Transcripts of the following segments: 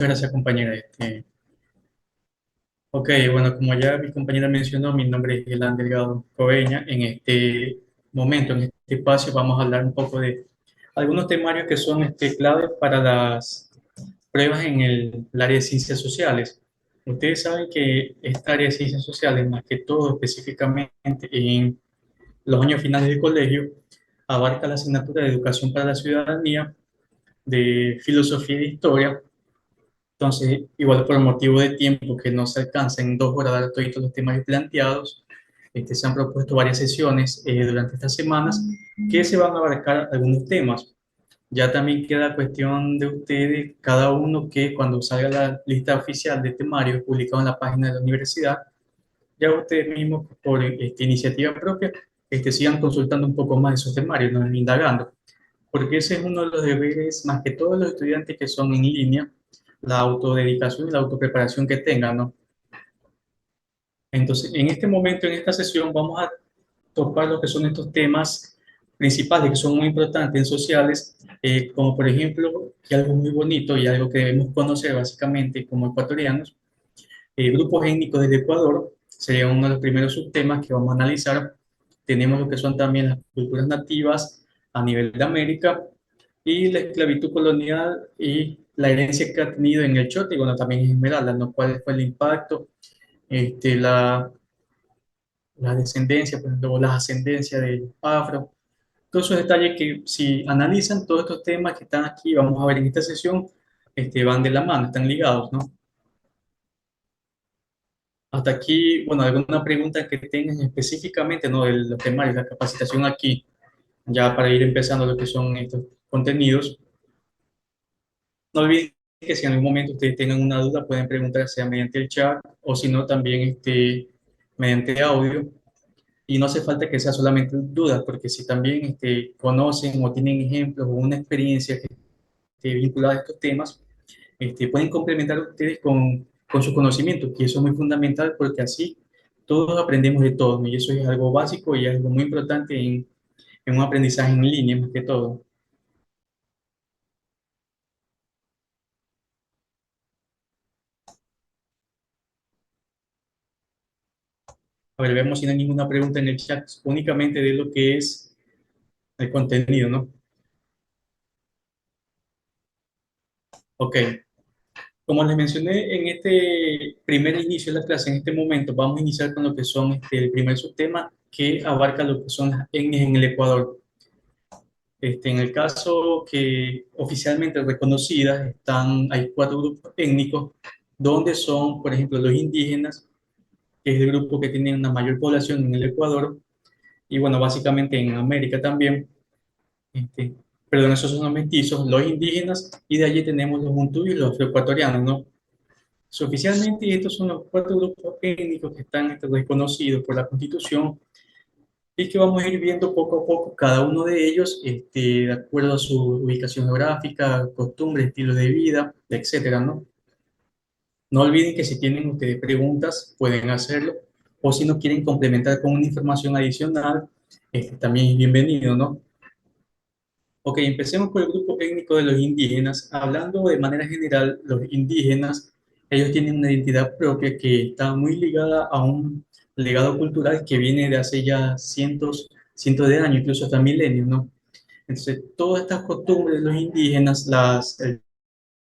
Gracias, compañera. Ok, bueno, como ya mi compañera mencionó, mi nombre es Elan Delgado Coveña. En este momento, en este espacio, vamos a hablar un poco de algunos temarios que son clave para las pruebas en el área de ciencias sociales. Ustedes saben que esta área de ciencias sociales, más que todo específicamente en los años finales de colegio, abarca la asignatura de Educación para la Ciudadanía, de Filosofía y de Historia. Entonces, igual por motivo de tiempo que no se alcanza en 2 horas dar todos los temas planteados, se han propuesto varias sesiones durante estas semanas que se van a abarcar algunos temas. Ya también queda cuestión de ustedes, cada uno que cuando salga la lista oficial de temarios publicado en la página de la universidad, ya ustedes mismos por iniciativa propia sigan consultando un poco más esos temarios, ¿no? Indagando, porque ese es uno de los deberes, más que todos los estudiantes que son en línea, la autodedicación y la autopreparación que tengan, ¿no? Entonces, en este momento, en esta sesión, vamos a tocar lo que son estos temas principales que son muy importantes en sociales, como por ejemplo, que algo muy bonito y algo que debemos conocer básicamente como ecuatorianos, grupos étnicos del Ecuador, sería uno de los primeros subtemas que vamos a analizar. Tenemos lo que son también las culturas nativas a nivel de América y la esclavitud colonial y la herencia que ha tenido en el Chote y bueno, también en Esmeralda, ¿no? ¿Cuál fue el impacto? Este, la, la descendencia, pues, luego las ascendencias del afro, todos esos detalles que si analizan todos estos temas que están aquí, vamos a ver en esta sesión, van de la mano, están ligados, ¿no? Hasta aquí, bueno, alguna pregunta que tengan específicamente, ¿no? De los temarios, la capacitación aquí, ya para ir empezando lo que son estos contenidos. No olviden que si en algún momento ustedes tengan una duda, pueden preguntar sea mediante el chat o si no, también mediante audio. Y no hace falta que sea solamente dudas, porque si también conocen o tienen ejemplos o una experiencia que esté vinculada a estos temas, pueden complementar ustedes con su conocimiento, que eso es muy fundamental porque así todos aprendemos de todo, ¿no? Y eso es algo básico y algo muy importante en un aprendizaje en línea, más que todo. A ver, vemos si no hay ninguna pregunta en el chat, únicamente de lo que es el contenido, ¿no? Ok. Como les mencioné en este primer inicio de la clase, en este momento, vamos a iniciar con lo que son el primer subtema que abarca lo que son las etnias en el Ecuador. En el caso que oficialmente reconocidas, hay 4 grupos étnicos, donde son, por ejemplo, los indígenas, que es el grupo que tiene una mayor población en el Ecuador, y bueno, básicamente en América también, este, perdón, esos son los mestizos, los indígenas, y de allí tenemos los hutus y los afroecuatorianos, ¿no? So, oficialmente estos son los 4 grupos étnicos que están reconocidos por la Constitución y que vamos a ir viendo poco a poco cada uno de ellos de acuerdo a su ubicación geográfica, costumbres, estilos de vida, etcétera, ¿no? No olviden que si tienen ustedes preguntas, pueden hacerlo, o si no quieren complementar con una información adicional, también es bienvenido, ¿no? Ok, empecemos por el grupo étnico de los indígenas. Hablando de manera general, los indígenas, ellos tienen una identidad propia que está muy ligada a un legado cultural que viene de hace ya cientos de años, incluso hasta milenios, ¿no? Entonces, todas estas costumbres de los indígenas, el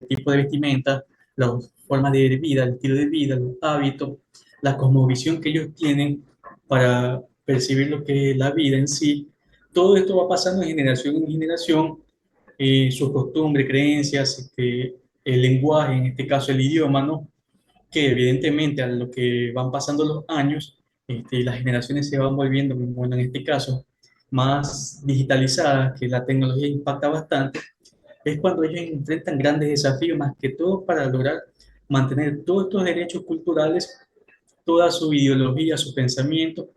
tipo de vestimenta, las formas de vida, el estilo de vida, los hábitos, la cosmovisión que ellos tienen para percibir lo que es la vida en sí, todo esto va pasando de generación en generación, sus costumbres, creencias, el lenguaje, en este caso el idioma, ¿no? Que evidentemente a lo que van pasando los años, las generaciones se van volviendo, bueno, en este caso, más digitalizadas, que la tecnología impacta bastante, es cuando ellos enfrentan grandes desafíos, más que todo para lograr mantener todos estos derechos culturales, toda su ideología, su pensamiento,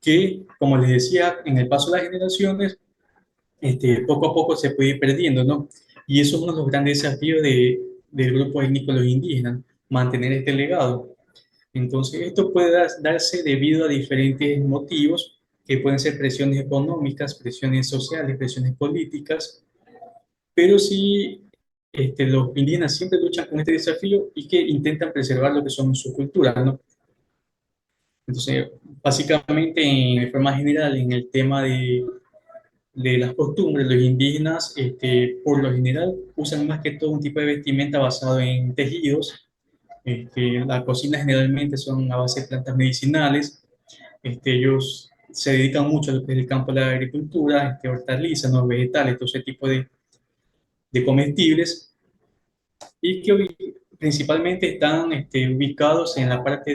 que, como les decía, en el paso de las generaciones, poco a poco se puede ir perdiendo, ¿no? Y eso es uno de los grandes desafíos del grupo étnico de los indígenas, mantener este legado. Entonces, esto puede darse debido a diferentes motivos, que pueden ser presiones económicas, presiones sociales, presiones políticas, pero sí los indígenas siempre luchan con este desafío y que intentan preservar lo que son sus culturas, ¿no? Entonces, básicamente, de forma general, en el tema de las costumbres, los indígenas, por lo general, usan más que todo un tipo de vestimenta basado en tejidos. La cocina generalmente son a base de plantas medicinales. Ellos se dedican mucho a lo que es el campo de la agricultura, hortalizas, ¿no? Vegetales, todo ese tipo de comestibles, y que principalmente están ubicados en la parte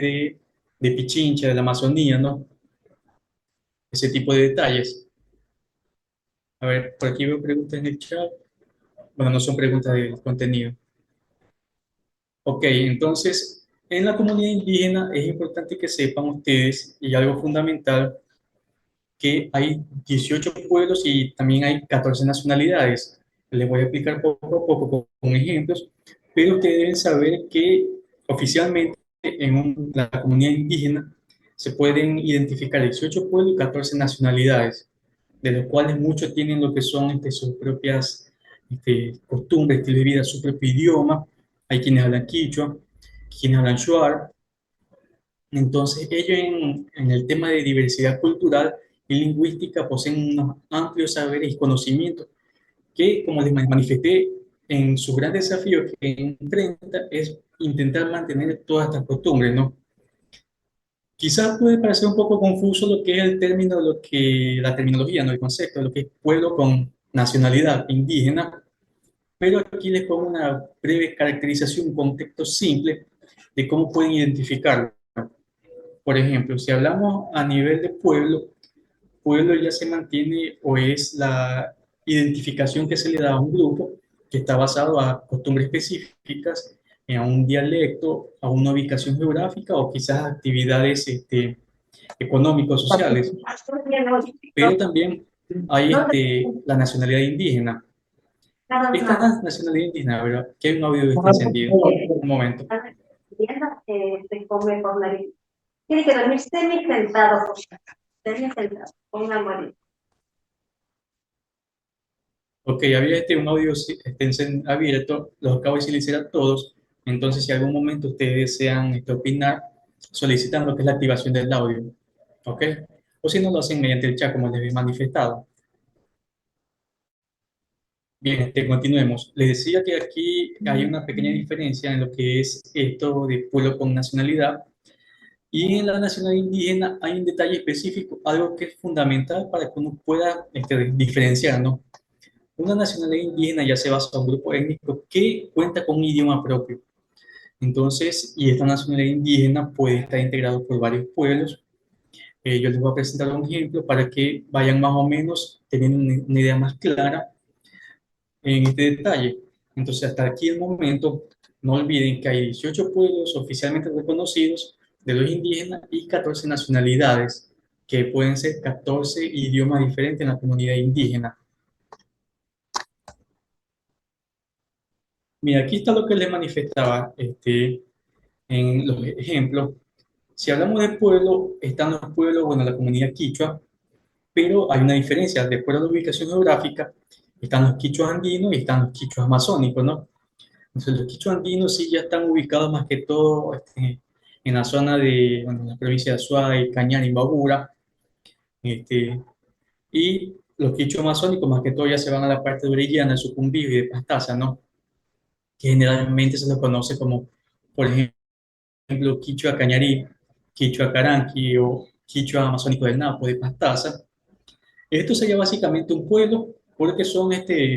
de Pichincha, de la Amazonía, ¿no? Ese tipo de detalles. A ver, por aquí veo preguntas en el chat. Bueno, no son preguntas de contenido. Ok, entonces, en la comunidad indígena es importante que sepan ustedes, y algo fundamental, que hay 18 pueblos y también hay 14 nacionalidades. Les voy a explicar poco a poco con ejemplos, pero ustedes deben saber que oficialmente en la comunidad indígena se pueden identificar 18 pueblos y 14 nacionalidades, de los cuales muchos tienen lo que son sus propias costumbres, estilo de vida, su propio idioma. Hay quienes hablan quichua, quienes hablan shuar. Entonces, ellos en el tema de diversidad cultural y lingüística poseen unos amplios saberes y conocimientos que, como les manifesté, en su gran desafío que enfrenta es intentar mantener todas estas costumbres, ¿no? Quizás puede parecer un poco confuso lo que es el término, la terminología, ¿no? El concepto de lo que es pueblo con nacionalidad indígena, pero aquí les pongo una breve caracterización, un contexto simple de cómo pueden identificarlo. Por ejemplo, si hablamos a nivel de pueblo, pueblo ya se mantiene o es la identificación que se le da a un grupo que está basado a costumbres específicas, a un dialecto, a una ubicación geográfica o quizás actividades económicos, sociales. Pero también hay la nacionalidad indígena. Esta nacionalidad indígena, ¿verdad? Que hay un audio que está encendido. Un momento. Se come por nariz. Tiene que dormir semi-sentado, semi-sentado, con una almohadilla. Ok, había un audio abierto, los acabo de silenciar a todos, entonces si algún momento ustedes desean opinar, solicitan lo que es la activación del audio, ¿ok? O si no, lo hacen mediante el chat como les he manifestado. Bien, continuemos. Les decía que aquí hay una pequeña diferencia en lo que es esto de pueblo con nacionalidad, y en la nacionalidad indígena hay un detalle específico, algo que es fundamental para que uno pueda diferenciar, ¿no? Una nacionalidad indígena ya se basa en un grupo étnico que cuenta con un idioma propio. Entonces, y esta nacionalidad indígena puede estar integrado por varios pueblos. Yo les voy a presentar un ejemplo para que vayan más o menos teniendo una idea más clara en este detalle. Entonces, hasta aquí el momento, no olviden que hay 18 pueblos oficialmente reconocidos de los indígenas y 14 nacionalidades, que pueden ser 14 idiomas diferentes en la comunidad indígena. Mira, aquí está lo que les manifestaba en los ejemplos. Si hablamos de pueblo, están los pueblos, bueno, la comunidad quichua, pero hay una diferencia. De acuerdo a la ubicación geográfica, están los quichuas andinos y están los quichuas amazónicos, ¿no? Entonces, los quichuas andinos sí ya están ubicados más que todo en la zona de, bueno, la provincia de Azuay, Cañar y Babura. Este, y los quichuas amazónicos más que todo ya se van a la parte de Orellana, de Sucumbíos y de Pastaza, ¿no? Que generalmente se los conoce como, por ejemplo, Quichua Cañarí, Quichua Caranqui o Quichua Amazónico del Napo, de Pastaza. Esto sería básicamente un pueblo, porque son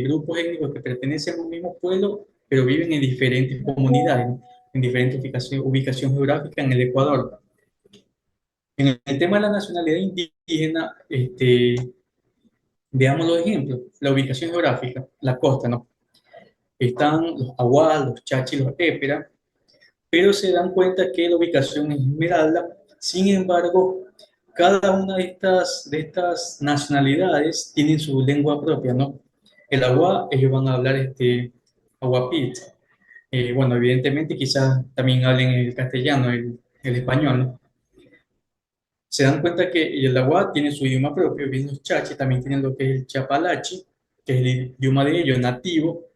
grupos étnicos que pertenecen a un mismo pueblo, pero viven en diferentes comunidades, ¿no? En diferentes ubicación geográfica en el Ecuador. En el tema de la nacionalidad indígena, veamos los ejemplos. La ubicación geográfica, la costa, ¿no? Están los Aguas, los Chachi, los Épera, pero se dan cuenta que la ubicación es Esmeralda. Sin embargo, cada una de estas nacionalidades tienen su lengua propia, ¿no? El agua, ellos van a hablar aguapit. Bueno, evidentemente quizás también hablen el castellano, el español, ¿no? Se dan cuenta que el agua tiene su idioma propio, bien los chachi también tienen lo que es el chapalachi, que es el idioma de ellos, nativo,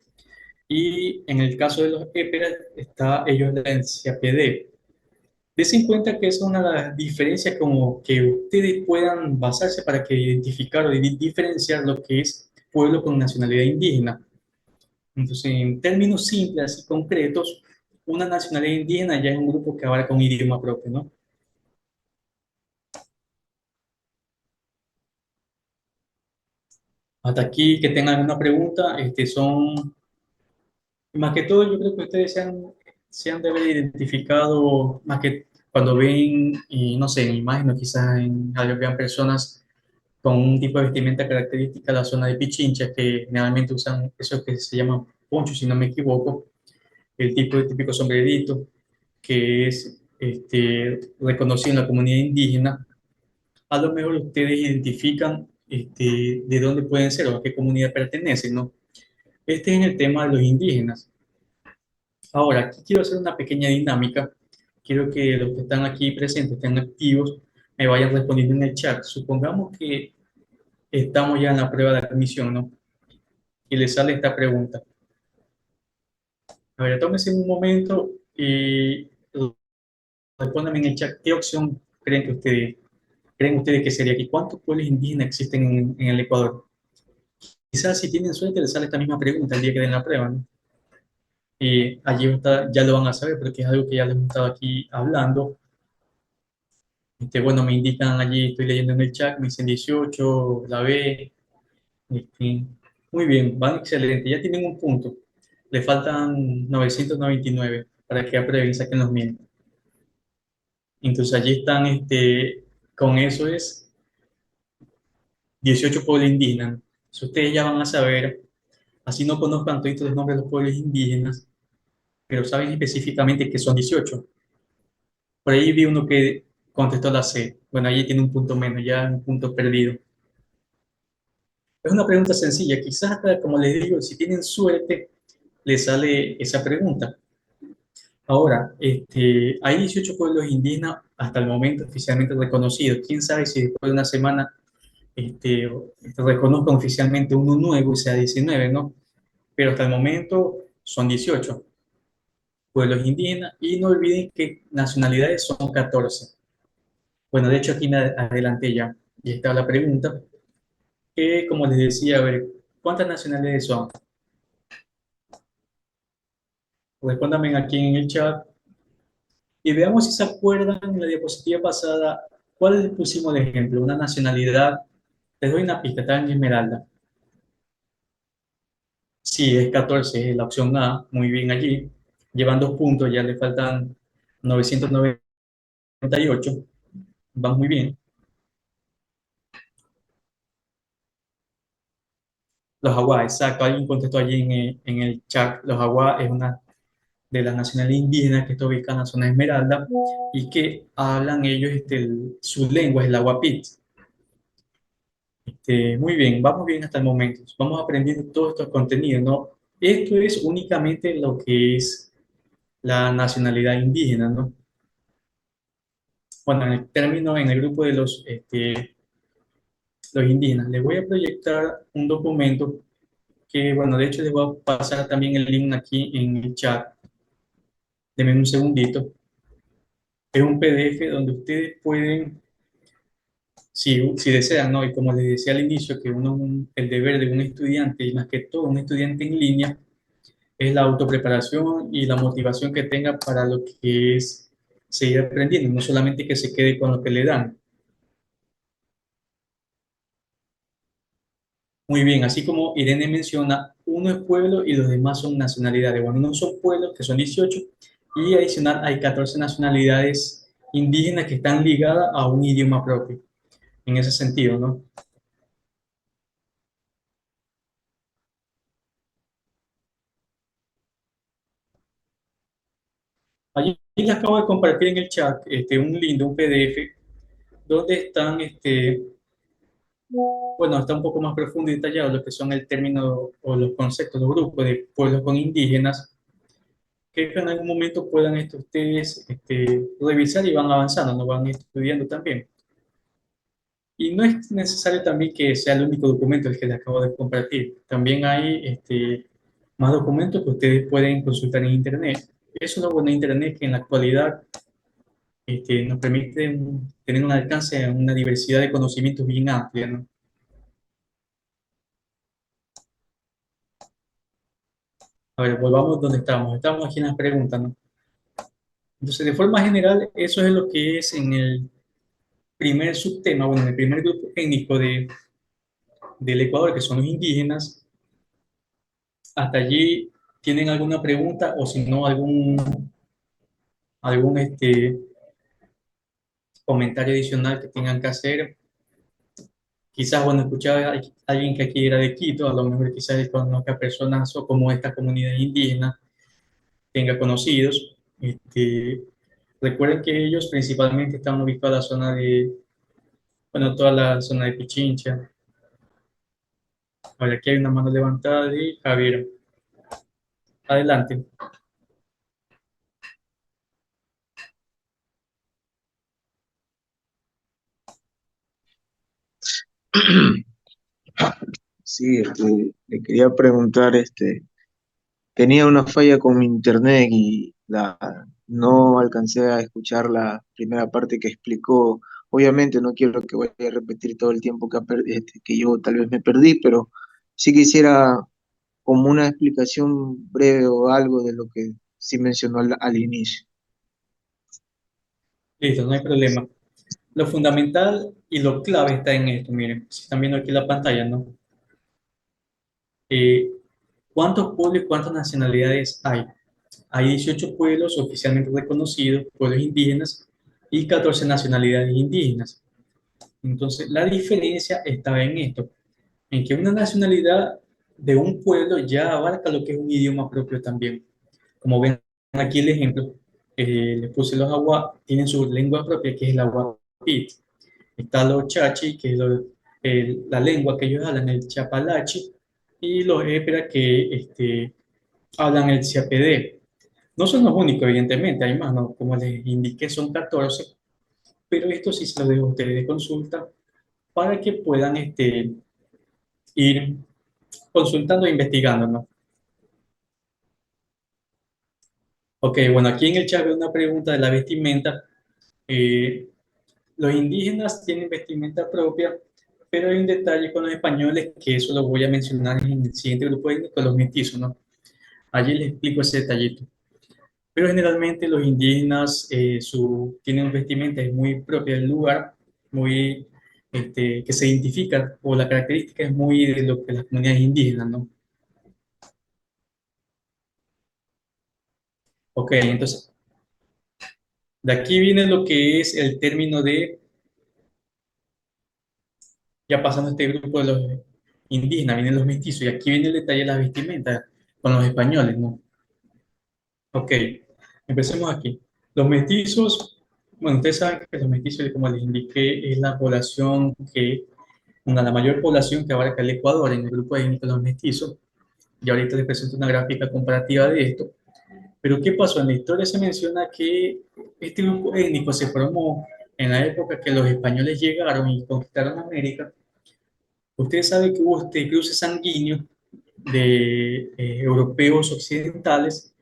Y en el caso de los EPERA, está ellos la enciclopedia. Des en cuenta que es una de las diferencias como que ustedes puedan basarse para que identificar o diferenciar lo que es pueblo con nacionalidad indígena. Entonces, en términos simples y concretos, una nacionalidad indígena ya es un grupo que abarca un idioma propio, ¿no? Hasta aquí, que tengan alguna pregunta, son, más que todo, yo creo que ustedes se han de haber identificado, más que cuando ven, y no sé, en imágenes, quizás en algo vean personas con un tipo de vestimenta característica de la zona de Pichincha, que generalmente usan eso que se llama poncho, si no me equivoco, el tipo de típico sombrerito, que es reconocido en la comunidad indígena. A lo mejor ustedes identifican de dónde pueden ser o a qué comunidad pertenecen, ¿no? Este es el tema de los indígenas. Ahora, aquí quiero hacer una pequeña dinámica. Quiero que los que están aquí presentes, estén activos, me vayan respondiendo en el chat. Supongamos que estamos ya en la prueba de admisión, ¿no? Y les sale esta pregunta. A ver, tómense un momento y respóndanme en el chat qué opción creen ustedes que sería aquí. ¿Cuántos pueblos indígenas existen en el Ecuador? Quizás si tienen suerte les sale esta misma pregunta el día que den la prueba, ¿no? Y allí ya lo van a saber porque es algo que ya les hemos estado aquí hablando. Bueno, me indican allí, estoy leyendo en el chat, me dicen 18, la B. este, Muy bien, van excelente, ya tienen un punto. Le faltan 999 para que aprueben y saquen los 1000. Entonces allí están, con eso es 18 pueblos indígenas. Si ustedes ya van a saber, así no conozcan todos los nombres de los pueblos indígenas, pero saben específicamente que son 18. Por ahí vi uno que contestó la C. Bueno, allí tiene un punto menos, ya un punto perdido. Es una pregunta sencilla, quizás, como les digo, si tienen suerte, les sale esa pregunta. Ahora, hay 18 pueblos indígenas hasta el momento oficialmente reconocidos. Quién sabe si después de una semana este, reconozcan oficialmente uno nuevo y sea 19, ¿no? Pero hasta el momento son 18 pueblos indígenas y no olviden que nacionalidades son 14. Bueno, de hecho aquí me adelanté ya y está la pregunta, que como les decía, a ver, ¿cuántas nacionalidades son? Respóndanme aquí en el chat y veamos si se acuerdan en la diapositiva pasada cuál les pusimos de ejemplo, una nacionalidad. Les doy una pista, está en Esmeralda. Sí, es 14, es la opción A, muy bien allí. Llevan 2 puntos, ya le faltan 998, van muy bien. Los Aguas, exacto, alguien contestó allí en el chat. Los Aguas es una de las nacionalidades indígenas que está ubicada en la zona de Esmeralda y que hablan ellos, su lengua es el Aguapit. Muy bien, vamos bien hasta el momento. Vamos aprendiendo todos estos contenidos, ¿no? Esto es únicamente lo que es la nacionalidad indígena, ¿no? Bueno, en el término, en el grupo de los indígenas, les voy a proyectar un documento que, bueno, de hecho les voy a pasar también el link aquí en el chat. Denme un segundito. Es un PDF donde ustedes pueden, si desean, ¿no? Y como les decía al inicio, que el deber de un estudiante, y más que todo un estudiante en línea, es la autopreparación y la motivación que tenga para lo que es seguir aprendiendo, no solamente que se quede con lo que le dan. Muy bien, así como Irene menciona, uno es pueblo y los demás son nacionalidades. Bueno, uno son pueblos, que son 18, y adicional hay 14 nacionalidades indígenas que están ligadas a un idioma propio, en ese sentido, ¿no? Allí les acabo de compartir en el chat un lindo, un PDF, donde están, bueno, está un poco más profundo y detallado lo que son el término o los conceptos, los grupos de pueblos con indígenas, que en algún momento puedan ustedes revisar y van avanzando, no van estudiando también. Y no es necesario también que sea el único documento el que les acabo de compartir. También hay más documentos que ustedes pueden consultar en Internet. Es una buena Internet que en la actualidad nos permite tener un alcance a una diversidad de conocimientos bien amplia, ¿no? A ver, volvamos donde estábamos. Estábamos aquí en las preguntas, ¿no? Entonces, de forma general, eso es lo que es en el primer subtema, bueno, en el primer grupo étnico del Ecuador, que son los indígenas. Hasta allí, ¿tienen alguna pregunta o si no, algún comentario adicional que tengan que hacer? Quizás, bueno, escuchar a alguien que aquí era de Quito, a lo mejor quizás conozca personas o como esta comunidad indígena tenga conocidos. Recuerden que ellos principalmente están ubicados en la zona bueno, toda la zona de Pichincha. Ahora aquí hay una mano levantada de Javier. Adelante. Sí, le quería preguntar, tenía una falla con mi internet y no alcancé a escuchar la primera parte que explicó. Obviamente no quiero que vaya a repetir todo el tiempo que yo tal vez me perdí, pero sí quisiera como una explicación breve o algo de lo que sí mencionó al inicio. Listo, no hay problema. Lo fundamental y lo clave está en esto. Miren, si están viendo aquí la pantalla, ¿no? Eh, ¿Cuántos pueblos y cuántas nacionalidades hay? Hay 18 pueblos oficialmente reconocidos, pueblos indígenas, y 14 nacionalidades indígenas. Entonces, la diferencia está en esto, en que una nacionalidad de un pueblo ya abarca lo que es un idioma propio también. Como ven aquí el ejemplo, les puse los agua, tienen su lengua propia, que es el agua pit. Está los chachi, que es la lengua que ellos hablan, el chapalachi, y los épera, que hablan el CAPD. No son los únicos, evidentemente, hay más, ¿no? Como les indiqué, son 14, pero esto sí se lo dejo a ustedes de consulta para que puedan ir consultando e investigando, ¿no? Ok, bueno, aquí en el chat veo una pregunta de la vestimenta. Eh, los indígenas tienen vestimenta propia, pero hay un detalle con los españoles que eso lo voy a mencionar en el siguiente grupo étnico, los mestizos, ¿no? Allí les explico ese detallito. Pero generalmente los indígenas tienen vestimenta es muy propia del lugar, muy que se identifica, o la característica es muy de lo que las comunidades indígenas, ¿no? Ok, entonces, de aquí viene lo que es el término de, ya pasando este grupo de los indígenas, vienen los mestizos, y aquí viene el detalle de las vestimentas con los españoles, ¿no? Ok, empecemos aquí. Los mestizos, bueno, ustedes saben que los mestizos, como les indiqué, es la población la mayor población que abarca el Ecuador en el grupo étnico de los mestizos. Y ahorita les presento una gráfica comparativa de esto. Pero ¿qué pasó? En la historia se menciona que este grupo étnico se formó en la época que los españoles llegaron y conquistaron América. Ustedes saben que hubo este cruce sanguíneo de europeos occidentales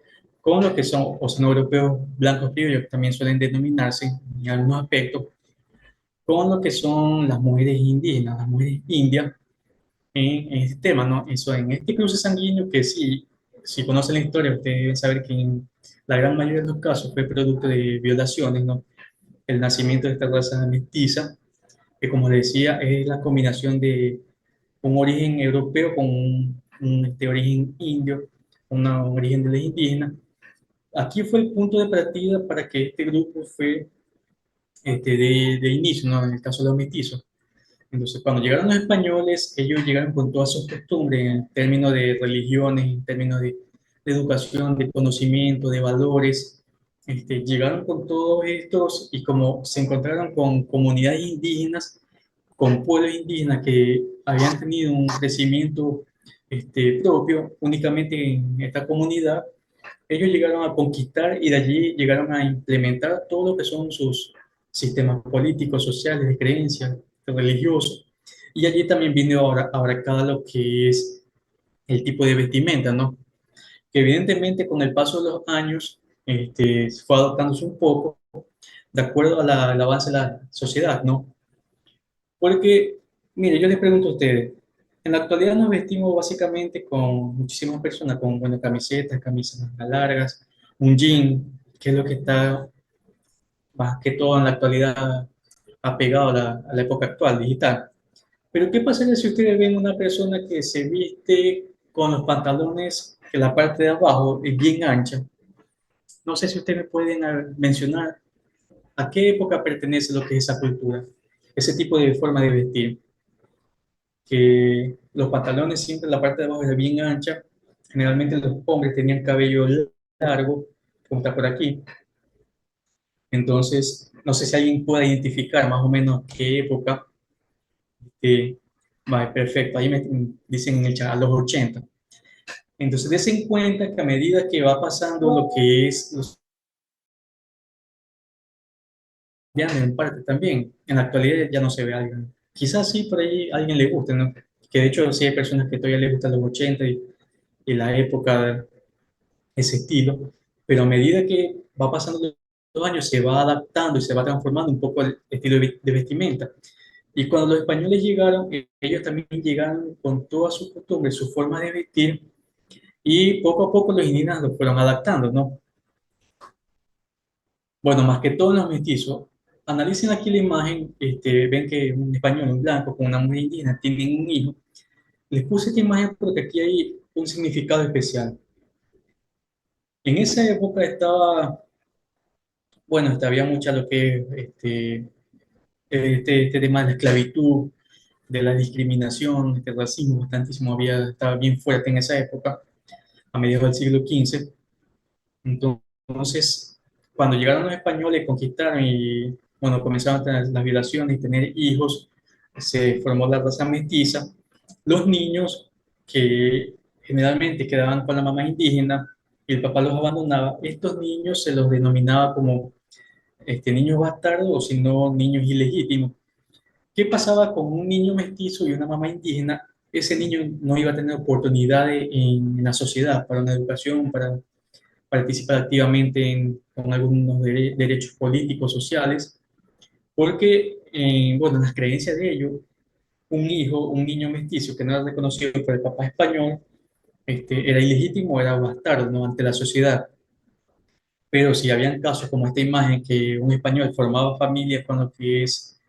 con lo que son, o son europeos blancos criollos, que también suelen denominarse en algunos aspectos, con lo que son las mujeres indígenas, las mujeres indias, en este tema, ¿no? Eso, en este cruce sanguíneo, que si conocen la historia, ustedes deben saber que en la gran mayoría de los casos fue producto de violaciones, ¿no? El nacimiento de esta raza mestiza, que como les decía, es la combinación de un origen europeo con un origen indio, un origen de los indígenas. Aquí fue el punto de partida para que este grupo fue de inicio, ¿no? En el caso de los mestizos. Entonces, cuando llegaron los españoles, ellos llegaron con todas sus costumbres en términos de religiones, en términos de educación, de conocimiento, de valores. Llegaron con todos estos y como se encontraron con comunidades indígenas, con pueblos indígenas que habían tenido un crecimiento propio únicamente en esta comunidad, ellos llegaron a conquistar y de allí llegaron a implementar todo lo que son sus sistemas políticos, sociales, de creencias, religiosos. Y allí también vino ahora abarcada lo que es el tipo de vestimenta, ¿no? que evidentemente con el paso de los años fue adoptándose un poco de acuerdo a al avance de la sociedad, ¿no? Porque, mire, yo les pregunto a ustedes, en la actualidad nos vestimos básicamente con muchísimas personas, con buenas camisetas, camisas más largas, un jean, que es lo que está más que todo en la actualidad apegado a a la época actual, digital. Pero ¿qué pasaría si ustedes ven una persona que se viste con los pantalones, que la parte de abajo es bien ancha? No sé si ustedes me pueden mencionar a qué época pertenece lo que es esa cultura, ese tipo de forma de vestir, que los pantalones siempre la parte de abajo era bien ancha, generalmente los hombres tenían cabello largo, como está por aquí, entonces no sé si alguien puede identificar más o menos qué época, vale, perfecto, ahí me dicen en el chat, a los 80. Entonces, des en cuenta que a medida que va pasando lo que es los ya en parte también, en la actualidad ya no se ve algo. Quizás sí por ahí a alguien le guste, ¿no? Que de hecho sí hay personas que todavía les gustan los 80 y la época de ese estilo, pero a medida que va pasando los años se va adaptando y se va transformando un poco el estilo de vestimenta. Y cuando los españoles llegaron, ellos también llegaron con todas sus costumbres, su forma de vestir, y poco a poco los indígenas lo fueron adaptando, ¿no? Bueno, más que todos los mestizos, analicen aquí la imagen, ven que un español, un blanco, con una mujer indígena, tienen un hijo. Les puse esta imagen porque aquí hay un significado especial. En esa época estaba, bueno, había mucha lo que este tema de la esclavitud, de la discriminación, este racismo, bastantísimo, estaba bien fuerte en esa época, a mediados del siglo XV. Entonces, cuando llegaron los españoles, conquistaron y, bueno, comenzaron a tener las violaciones y tener hijos, se formó la raza mestiza. Los niños que generalmente quedaban con la mamá indígena y el papá los abandonaba, estos niños se los denominaba como niños bastardos o si no, niños ilegítimos. ¿Qué pasaba con un niño mestizo y una mamá indígena? Ese niño no iba a tener oportunidades en la sociedad para una educación, para participar activamente con algunos derechos políticos, sociales, porque, bueno, las creencias de ellos, un hijo, un niño mestizo que no era reconocido por el papá español, era ilegítimo, era bastardo, ¿no? Ante la sociedad. Pero si habían casos como esta imagen que un español formaba familias con lo que es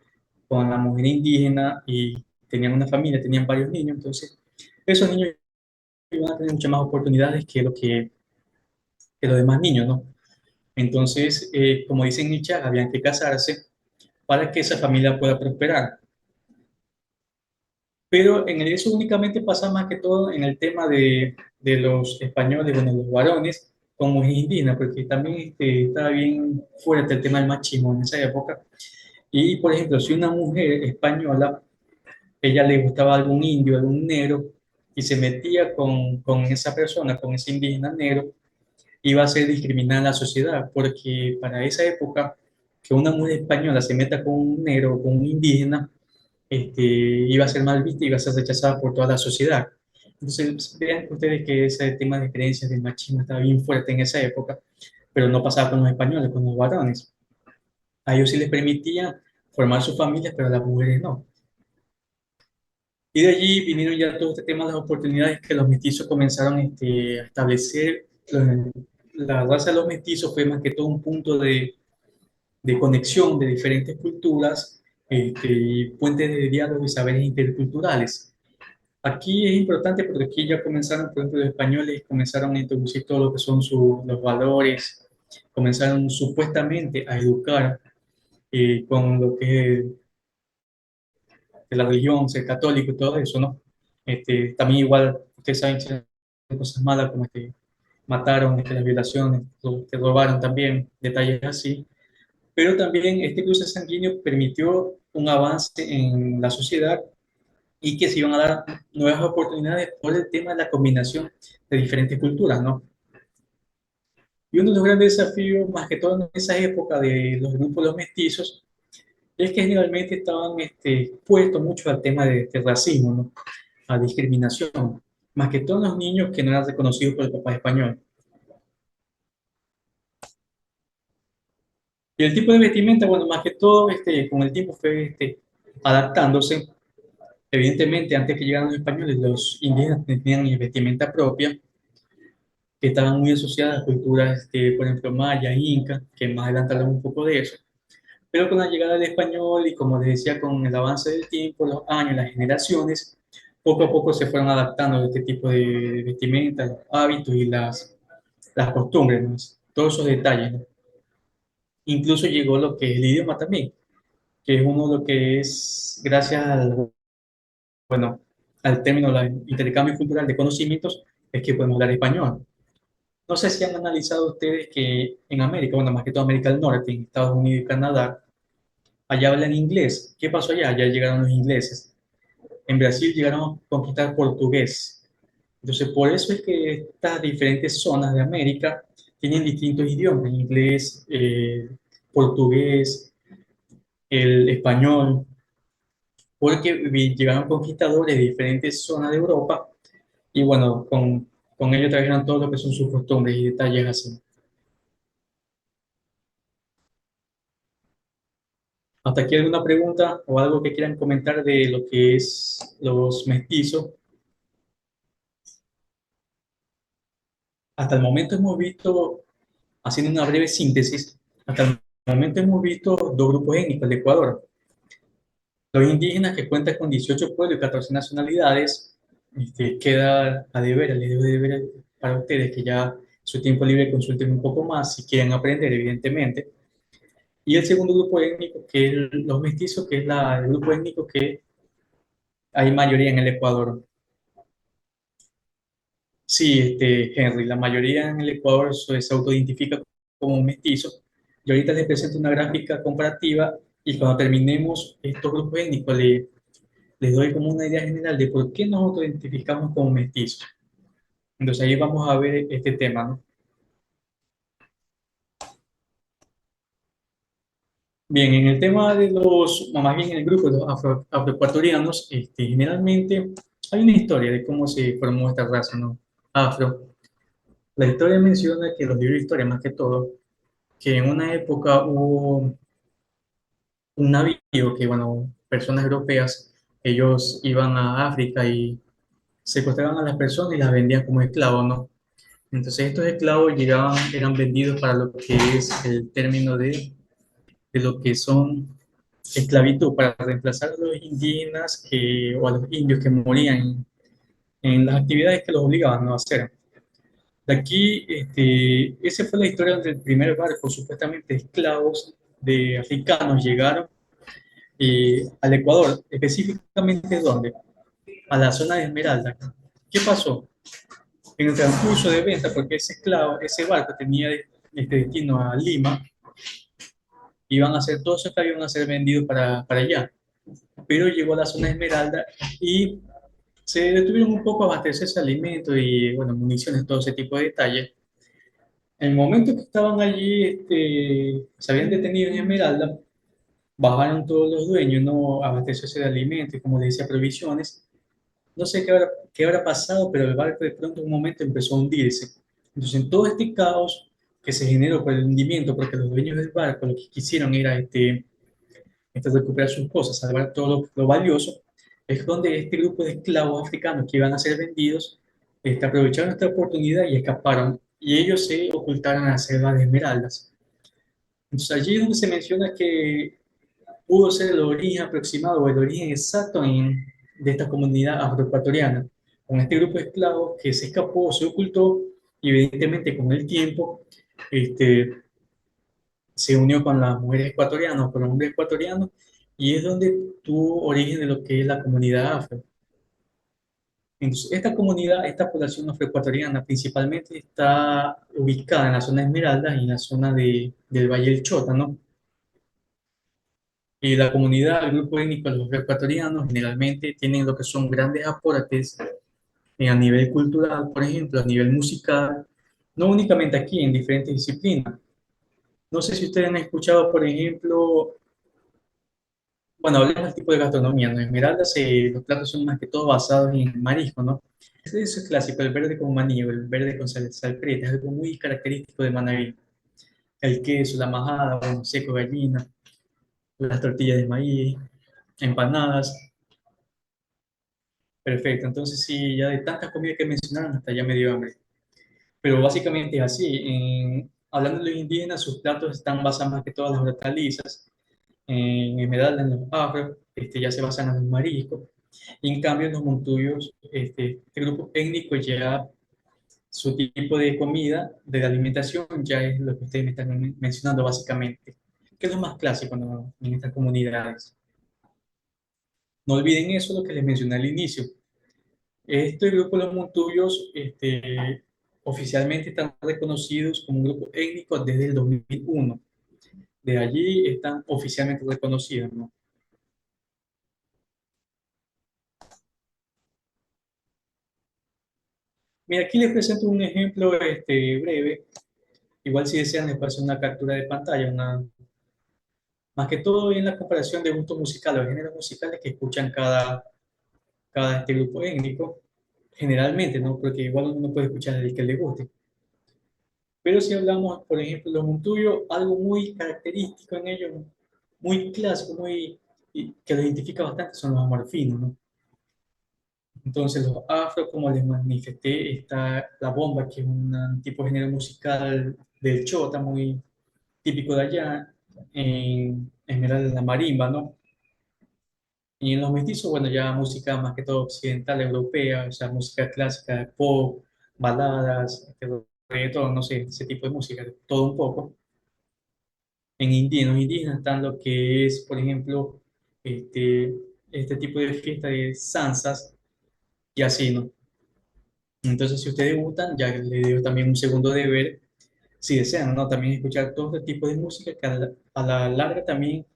con la mujer indígena y tenían una familia, tenían varios niños, entonces esos niños iban a tener muchas más oportunidades que los demás niños, ¿no? Entonces, como dice Nietzsche, habían que casarse para que esa familia pueda prosperar. Pero en eso únicamente pasa más que todo en el tema de los españoles, bueno, los varones con mujeres indígenas, porque también estaba bien fuerte el tema del machismo en esa época. Y, por ejemplo, si una mujer española, ella le gustaba algún indio, algún negro, y se metía con esa persona, con ese indígena negro, iba a ser discriminada en la sociedad, porque para esa época, que una mujer española se meta con un negro o con un indígena, iba a ser mal vista y iba a ser rechazada por toda la sociedad. Entonces, vean ustedes que ese tema de creencias del machismo estaba bien fuerte en esa época, pero no pasaba con los españoles, con los varones. A ellos sí les permitían formar sus familias, pero a las mujeres no. Y de allí vinieron ya todo este tema de las oportunidades que los mestizos comenzaron a establecer. La raza de los mestizos fue más que todo un punto de conexión de diferentes culturas y puentes de diálogo y saberes interculturales. Aquí es importante porque aquí ya comenzaron, por ejemplo, los españoles comenzaron a introducir todo lo que son los valores, comenzaron supuestamente a educar con lo que es de la religión, ser católico y todo eso, ¿no? También igual, ustedes saben que cosas malas como mataron, las violaciones, que robaron también, detalles así. Pero también este cruce sanguíneo permitió un avance en la sociedad y que se iban a dar nuevas oportunidades por el tema de la combinación de diferentes culturas, ¿no? Y uno de los grandes desafíos, más que todo en esa época de los grupos los mestizos, es que generalmente estaban expuestos mucho al tema de racismo, ¿no? A discriminación. más que todos los niños que no eran reconocidos por el papá español. Y el tipo de vestimenta, bueno, más que todo, con el tiempo fue adaptándose. Evidentemente, antes que llegaran los españoles, los indígenas tenían vestimenta propia, que estaban muy asociadas a culturas, por ejemplo, maya, inca, que más adelante hablamos un poco de eso. Pero con la llegada del español y como les decía, con el avance del tiempo, los años, las generaciones, poco a poco se fueron adaptando a este tipo de vestimenta, los hábitos y las costumbres, ¿no? Todos esos detalles, ¿no? Incluso llegó lo que es el idioma también, que es uno de lo que es, gracias al, bueno, al término del intercambio cultural de conocimientos, es que podemos hablar español. No sé si han analizado ustedes que en América, bueno, más que todo América del Norte, en Estados Unidos y Canadá, allá hablan inglés. ¿Qué pasó allá? Allá llegaron los ingleses. En Brasil llegaron a conquistar portugués. Entonces, por eso es que estas diferentes zonas de América tienen distintos idiomas, inglés, portugués, el español, porque llegaron conquistadores de diferentes zonas de Europa y bueno, con ellos trajeron todo lo que son sus costumbres y detalles así. ¿Hasta aquí alguna pregunta o algo que quieran comentar de lo que es los mestizos? Hasta el momento hemos visto, haciendo una breve síntesis, hasta el momento hemos visto dos grupos étnicos de Ecuador. Los indígenas, que cuentan con 18 pueblos y 14 nacionalidades, queda a deber, les dejo de deber para ustedes que ya su tiempo libre consulten un poco más si quieren aprender, evidentemente. Y el segundo grupo étnico, que es los mestizos, que es el grupo étnico que hay mayoría en el Ecuador. Sí, Henry, la mayoría en el Ecuador se autoidentifica como un mestizo. Y ahorita les presento una gráfica comparativa y cuando terminemos estos grupos étnicos les doy como una idea general de por qué nos autoidentificamos como mestizos. Entonces ahí vamos a ver este tema, ¿no? Bien, en el tema de los, o más bien en el grupo de los afroecuatorianos, generalmente hay una historia de cómo se formó esta raza, ¿no? Afro. La historia menciona que los libros de historia, más que todo, que en una época hubo un navío que, bueno, personas europeas, ellos iban a África y secuestraban a las personas y las vendían como esclavos, ¿no? Entonces estos esclavos llegaban, eran vendidos para lo que es el término de lo que son esclavitud, para reemplazar a los indígenas o a los indios que morían en las actividades que los obligaban, ¿no?, a hacer. De aquí, esa fue la historia donde el primer barco, supuestamente esclavos de africanos, llegaron al Ecuador, específicamente ¿dónde? A la zona de Esmeralda. ¿Qué pasó? En el transcurso de venta, porque ese esclavo, ese barco tenía este destino a Lima, iban a ser, todos esos esclavos iban a ser vendidos para allá. Pero llegó a la zona de Esmeralda y se detuvieron un poco a abastecerse de alimentos y, bueno, municiones, todo ese tipo de detalles. En el momento que estaban allí, se habían detenido en Esmeralda, bajaron todos los dueños, ¿no?, a abastecerse de alimentos y, como les decía, provisiones. No sé qué habrá pasado, pero el barco de pronto en un momento empezó a hundirse. Entonces, en todo este caos que se generó por el hundimiento, porque los dueños del barco lo que quisieron era recuperar sus cosas, salvar todo lo valioso, es donde este grupo de esclavos africanos que iban a ser vendidos aprovecharon esta oportunidad y escaparon. Y ellos se ocultaron en la selva de Esmeraldas. Entonces, allí es donde se menciona que pudo ser el origen aproximado o el origen exacto de esta comunidad afroecuatoriana, con este grupo de esclavos que se escapó, se ocultó y evidentemente con el tiempo este, se unió con las mujeres ecuatorianas, con los hombres ecuatorianos, y es donde tuvo origen de lo que es la comunidad afro. Entonces, esta comunidad, esta población afroecuatoriana principalmente está ubicada en la zona de Esmeralda y en la zona del Valle del Chota, ¿no? Y la comunidad, el grupo étnico de los ecuatorianos generalmente tienen lo que son grandes aportes a nivel cultural, por ejemplo, a nivel musical, no únicamente aquí, en diferentes disciplinas. No sé si ustedes han escuchado, por ejemplo, Bueno, hablemos del tipo de gastronomía, ¿no? En Esmeraldas los platos son más que todo basados en marisco, ¿no? Eso es clásico, el verde con maní o el verde con salprete, es algo muy característico de Manabí. El queso, la majada, bueno, seco, gallina, las tortillas de maíz, empanadas. Perfecto, entonces sí, ya de tantas comidas que mencionaron, hasta ya me dio hambre. Pero básicamente es así. Hablando de los indígenas, sus platos están basados más que todas las hortalizas. En Esmeralda, en los afros, ya se basan en los mariscos. Y en cambio, en los montuyos, este grupo étnico ya su tipo de comida, de alimentación, ya es lo que ustedes me están mencionando básicamente, que es lo más clásico, ¿no? En estas comunidades. No olviden eso, lo que les mencioné al inicio. Este grupo, los montuyos, oficialmente están reconocidos como un grupo étnico desde el 2001. De allí están oficialmente reconocidos, ¿no? Mira, aquí les presento un ejemplo breve. Igual si desean les paso una captura de pantalla, más que todo en la comparación de gustos musicales, los géneros musicales que escuchan cada grupo étnico, generalmente, ¿no? Porque igual uno puede escuchar el que le guste. Pero si hablamos, por ejemplo, los Montuyo, algo muy característico en ellos, muy clásico, y que los identifica bastante, son los amorfinos, ¿no? Entonces, los afro, como les manifesté, está la bomba, que es un tipo de género musical del chota, muy típico de allá, en Esmeralda la marimba, ¿no? Y en los mestizos, bueno, ya música más que todo occidental, europea, o sea, música clásica, pop, baladas, reggaetón, no sé, ese tipo de música, todo un poco. En los indígenas están lo que es, por ejemplo, este, este tipo de fiesta de zanzas y así, ¿no? Entonces, si ustedes gustan, ya les digo también un segundo deber, si desean, ¿no? También escuchar todo este tipo de música que a la larga también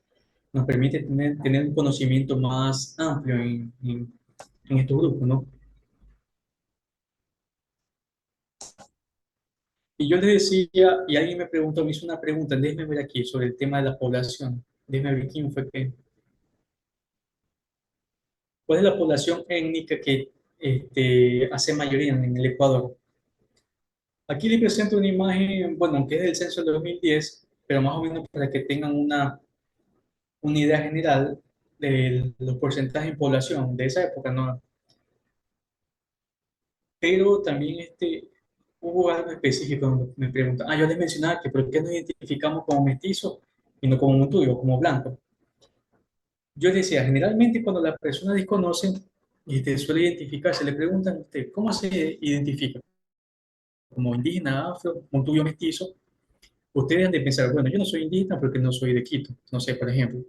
nos permite tener un conocimiento más amplio en estos grupos, ¿no? Y yo les decía, y alguien me preguntó, me hizo una pregunta, déjenme ver aquí, sobre el tema de la población. Déjenme ver quién fue que... ¿Cuál es la población étnica que hace mayoría en el Ecuador? Aquí les presento una imagen, bueno, aunque es del censo del 2010, pero más o menos para que tengan una idea general de los porcentajes en población de esa época, ¿no? Pero también hubo algo específico donde me preguntan, yo les mencionaba que por qué nos identificamos como mestizos y no como montuyo, como blanco. Yo decía, generalmente cuando las personas desconocen y te suele identificarse, le preguntan a usted, ¿cómo se identifica? Como indígena, afro, montuyo, mestizo. Ustedes han de pensar, bueno, yo no soy indígena porque no soy de Quito, no sé, por ejemplo.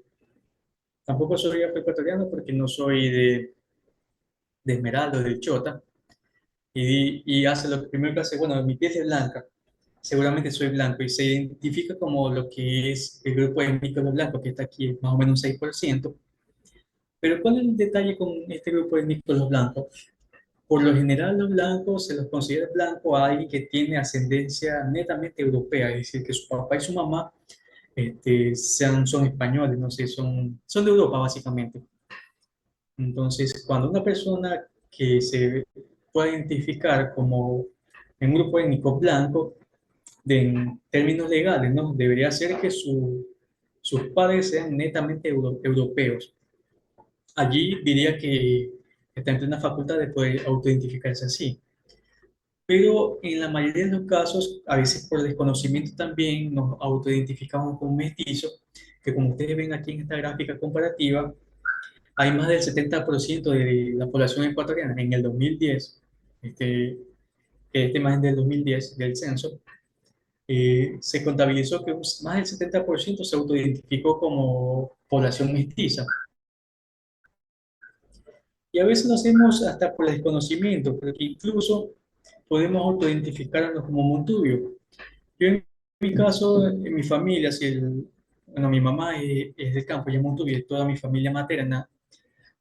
Tampoco soy afroecuatoriano porque no soy de Esmeralda, o del Chota. Y hace lo que primero que hace, bueno, mi piel es blanca, seguramente soy blanco y se identifica como lo que es el grupo étnico de los blancos, que está aquí, más o menos un 6%. Pero ¿cuál es el detalle con este grupo étnico de los blancos? Por lo general, los blancos se los considera blanco a alguien que tiene ascendencia netamente europea, es decir, que su papá y su mamá son españoles, no sé, son de Europa básicamente. Entonces, cuando una persona que se puede identificar como un grupo étnico blanco, en términos legales, ¿no? Debería ser que sus padres sean netamente europeos. Allí diría que está en plena facultad de poder autoidentificarse así. Pero en la mayoría de los casos, a veces por desconocimiento también nos autoidentificamos como mestizos, que como ustedes ven aquí en esta gráfica comparativa, hay más del 70% de la población ecuatoriana en el 2010, esta imagen del 2010 del censo, se contabilizó que más del 70% se autoidentificó como población mestiza. Y a veces lo hacemos hasta por desconocimiento, porque incluso podemos autoidentificarnos como Montuyo. Yo en mi caso, en mi familia, bueno, mi mamá es del campo, ella es Montuyo, y toda mi familia materna,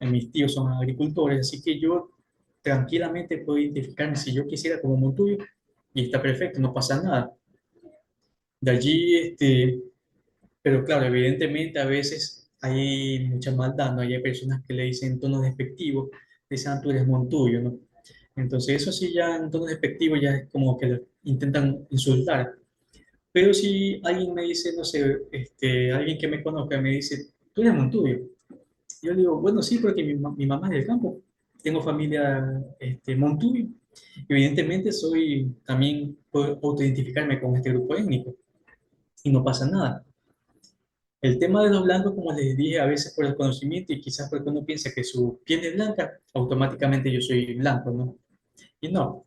mis tíos son agricultores, así que yo tranquilamente puedo identificarme si yo quisiera como Montuyo, y está perfecto, no pasa nada. De allí, pero claro, evidentemente a veces hay mucha maldad, ¿no? Hay personas que le dicen en tonos despectivos, dicen, "Ah, tú eres montuyo", ¿no? Entonces eso sí ya en tonos despectivos ya es como que lo intentan insultar. Pero si alguien me dice, no sé, alguien que me conozca me dice, tú eres montuyo. Yo le digo, bueno, sí, porque mi mamá es del campo. Tengo familia montuyo. Evidentemente soy, también puedo autoidentificarme con este grupo étnico y no pasa nada. El tema de los blancos, como les dije, a veces por el conocimiento y quizás porque uno piensa que su piel es blanca, automáticamente yo soy blanco, ¿no? Y no.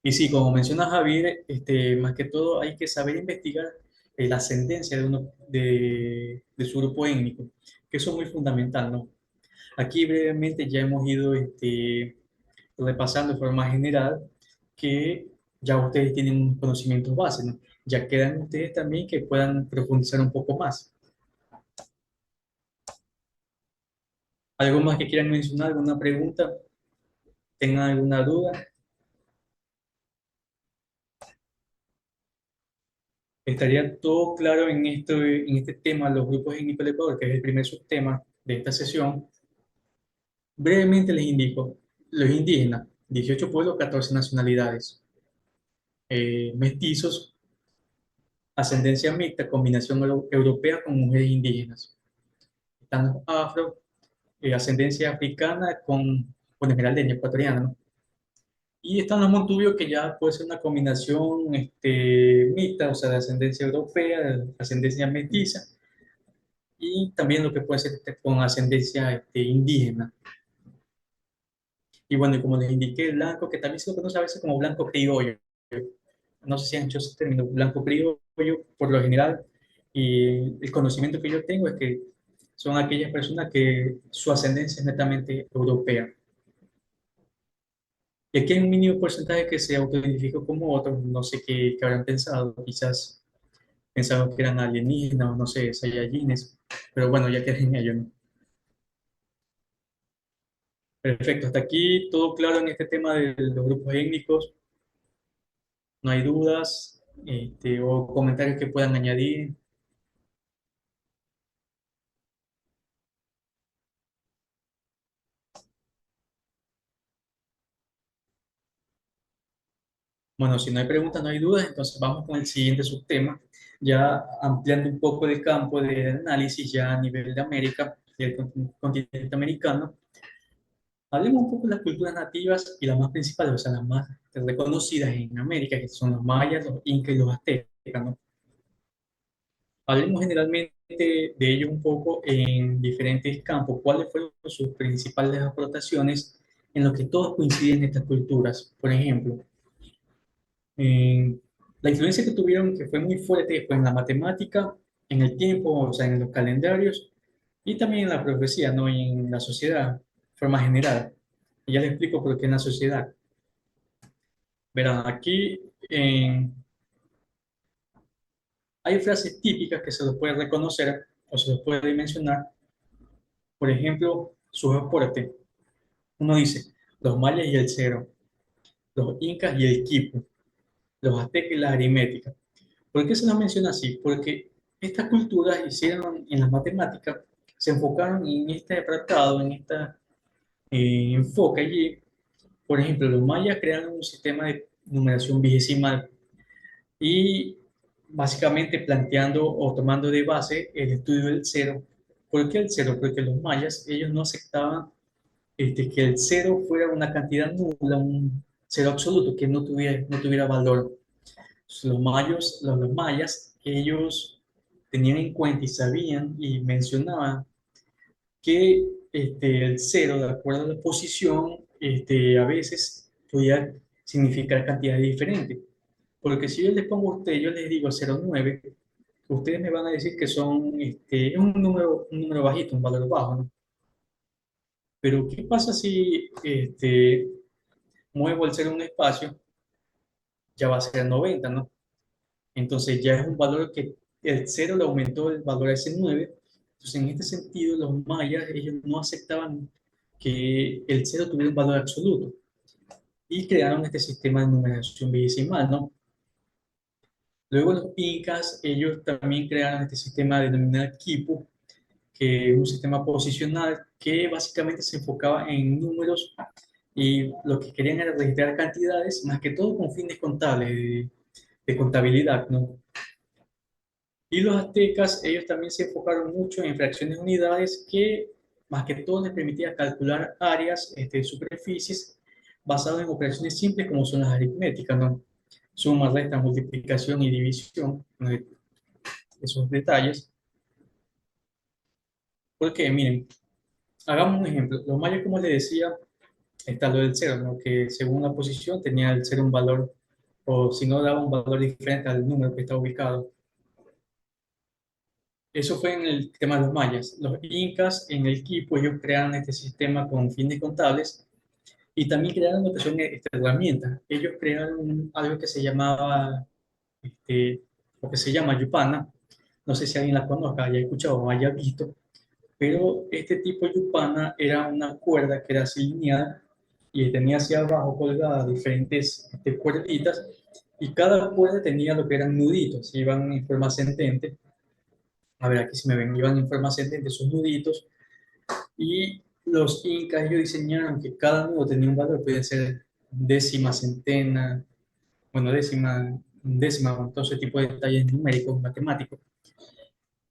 Y sí, como menciona Javier, más que todo hay que saber investigar la ascendencia de, uno, de su grupo étnico, que eso es muy fundamental, ¿no? Aquí brevemente ya hemos ido repasando de forma general que ya ustedes tienen unos conocimientos básicos, ¿no? Ya quedan ustedes también que puedan profundizar un poco más. ¿Algo más que quieran mencionar? ¿Alguna pregunta? ¿Tengan alguna duda? Estaría todo claro en este tema, los grupos étnicos del Ecuador, que es el primer subtema de esta sesión. Brevemente les indico, los indígenas, 18 pueblos, 14 nacionalidades, mestizos, ascendencia mixta, combinación europea con mujeres indígenas. Están los afro, ascendencia africana con esmeraldeña ecuatoriana, ¿no? Y están los montubios, que ya puede ser una combinación mixta, o sea, de ascendencia europea, de ascendencia mestiza, y también lo que puede ser con ascendencia indígena. Y bueno, y como les indiqué, el blanco, que también se lo conoce a veces como blanco criollo. No sé si han hecho ese término, blanco criollo, por lo general. Y el conocimiento que yo tengo es que son aquellas personas que su ascendencia es netamente europea. Y aquí hay un mínimo porcentaje que se autoidentifica como otros, no sé qué habrán pensado, quizás pensaban que eran alienígenas o no sé, saiyajines, pero bueno, ya queda en ello, ¿no? Perfecto, hasta aquí todo claro en este tema de los grupos étnicos, no hay dudas o comentarios que puedan añadir. Bueno, si no hay preguntas, no hay dudas, entonces vamos con el siguiente subtema, ya ampliando un poco el campo de análisis ya a nivel de América, del continente americano. Hablemos un poco de las culturas nativas y las más principales, o sea, las más reconocidas en América, que son los mayas, los incas y los aztecas, ¿no? Hablemos generalmente de ellos un poco en diferentes campos. ¿Cuáles fueron sus principales aportaciones en lo que todos coinciden en estas culturas? Por ejemplo, la influencia que tuvieron, que fue muy fuerte, fue en la matemática, en el tiempo, o sea, en los calendarios, y también en la profecía, ¿no? Y en la sociedad, de forma general. Y ya les explico por qué en la sociedad. Verán, aquí hay frases típicas que se los puede reconocer o se los puede mencionar. Por ejemplo, sus aportes. Uno dice, los mayas y el cero, los incas y el quipu, los aztecas y la aritmética. ¿Por qué se los menciona así? Porque estas culturas hicieron en las matemáticas, se enfocaron en este apartado, en este enfoque allí. Por ejemplo, los mayas crearon un sistema de numeración vigesimal y básicamente planteando o tomando de base el estudio del cero. ¿Por qué el cero? Porque los mayas, ellos no aceptaban que el cero fuera una cantidad nula, un cero absoluto, que no tuviera valor. Los mayas, ellos tenían en cuenta y sabían y mencionaban que el cero, de acuerdo a la posición, a veces podía significar cantidades diferentes. Porque si yo les pongo a ustedes, yo les digo 0,9, ustedes me van a decir que es un número bajito, un valor bajo, ¿no? Pero ¿qué pasa si muevo el cero en un espacio? Ya va a ser 90, ¿no? Entonces ya es un valor que el cero le aumentó el valor a ese 9. Entonces en este sentido los mayas, ellos no aceptaban que el cero tuviera un valor absoluto y crearon este sistema de numeración vigesimal, ¿no? Luego los incas, ellos también crearon este sistema denominado quipu, que un sistema posicional que básicamente se enfocaba en números y lo que querían era registrar cantidades, más que todo con fines contables, de contabilidad, ¿no? Y los aztecas, ellos también se enfocaron mucho en fracciones de unidades que más que todo les permitía calcular áreas, superficies, basadas en operaciones simples como son las aritméticas, ¿no? Suma, resta, multiplicación y división, ¿no? Esos detalles. Porque, miren, hagamos un ejemplo. Los mayas, como les decía, está lo del cero, ¿no? Que según la posición tenía el cero un valor, o si no, daba un valor diferente al número que está ubicado. Eso fue en el tema de los mayas. Los incas en el Quipu, ellos crearon este sistema con fines contables y también crearon lo que son herramientas. Ellos crearon algo que se llamaba, lo que se llama yupana. No sé si alguien la conozca, haya escuchado o haya visto, pero este tipo de yupana era una cuerda que era así lineal y tenía hacia abajo colgadas diferentes cuerditas y cada cuerda tenía lo que eran nuditos, iban en forma ascendente. A ver, aquí se me ven, iban en forma ascendente esos nuditos y los incas ellos diseñaron que cada nudo tenía un valor, podía ser décima, centena, bueno, décima, con todo ese tipo de detalles numéricos, matemáticos.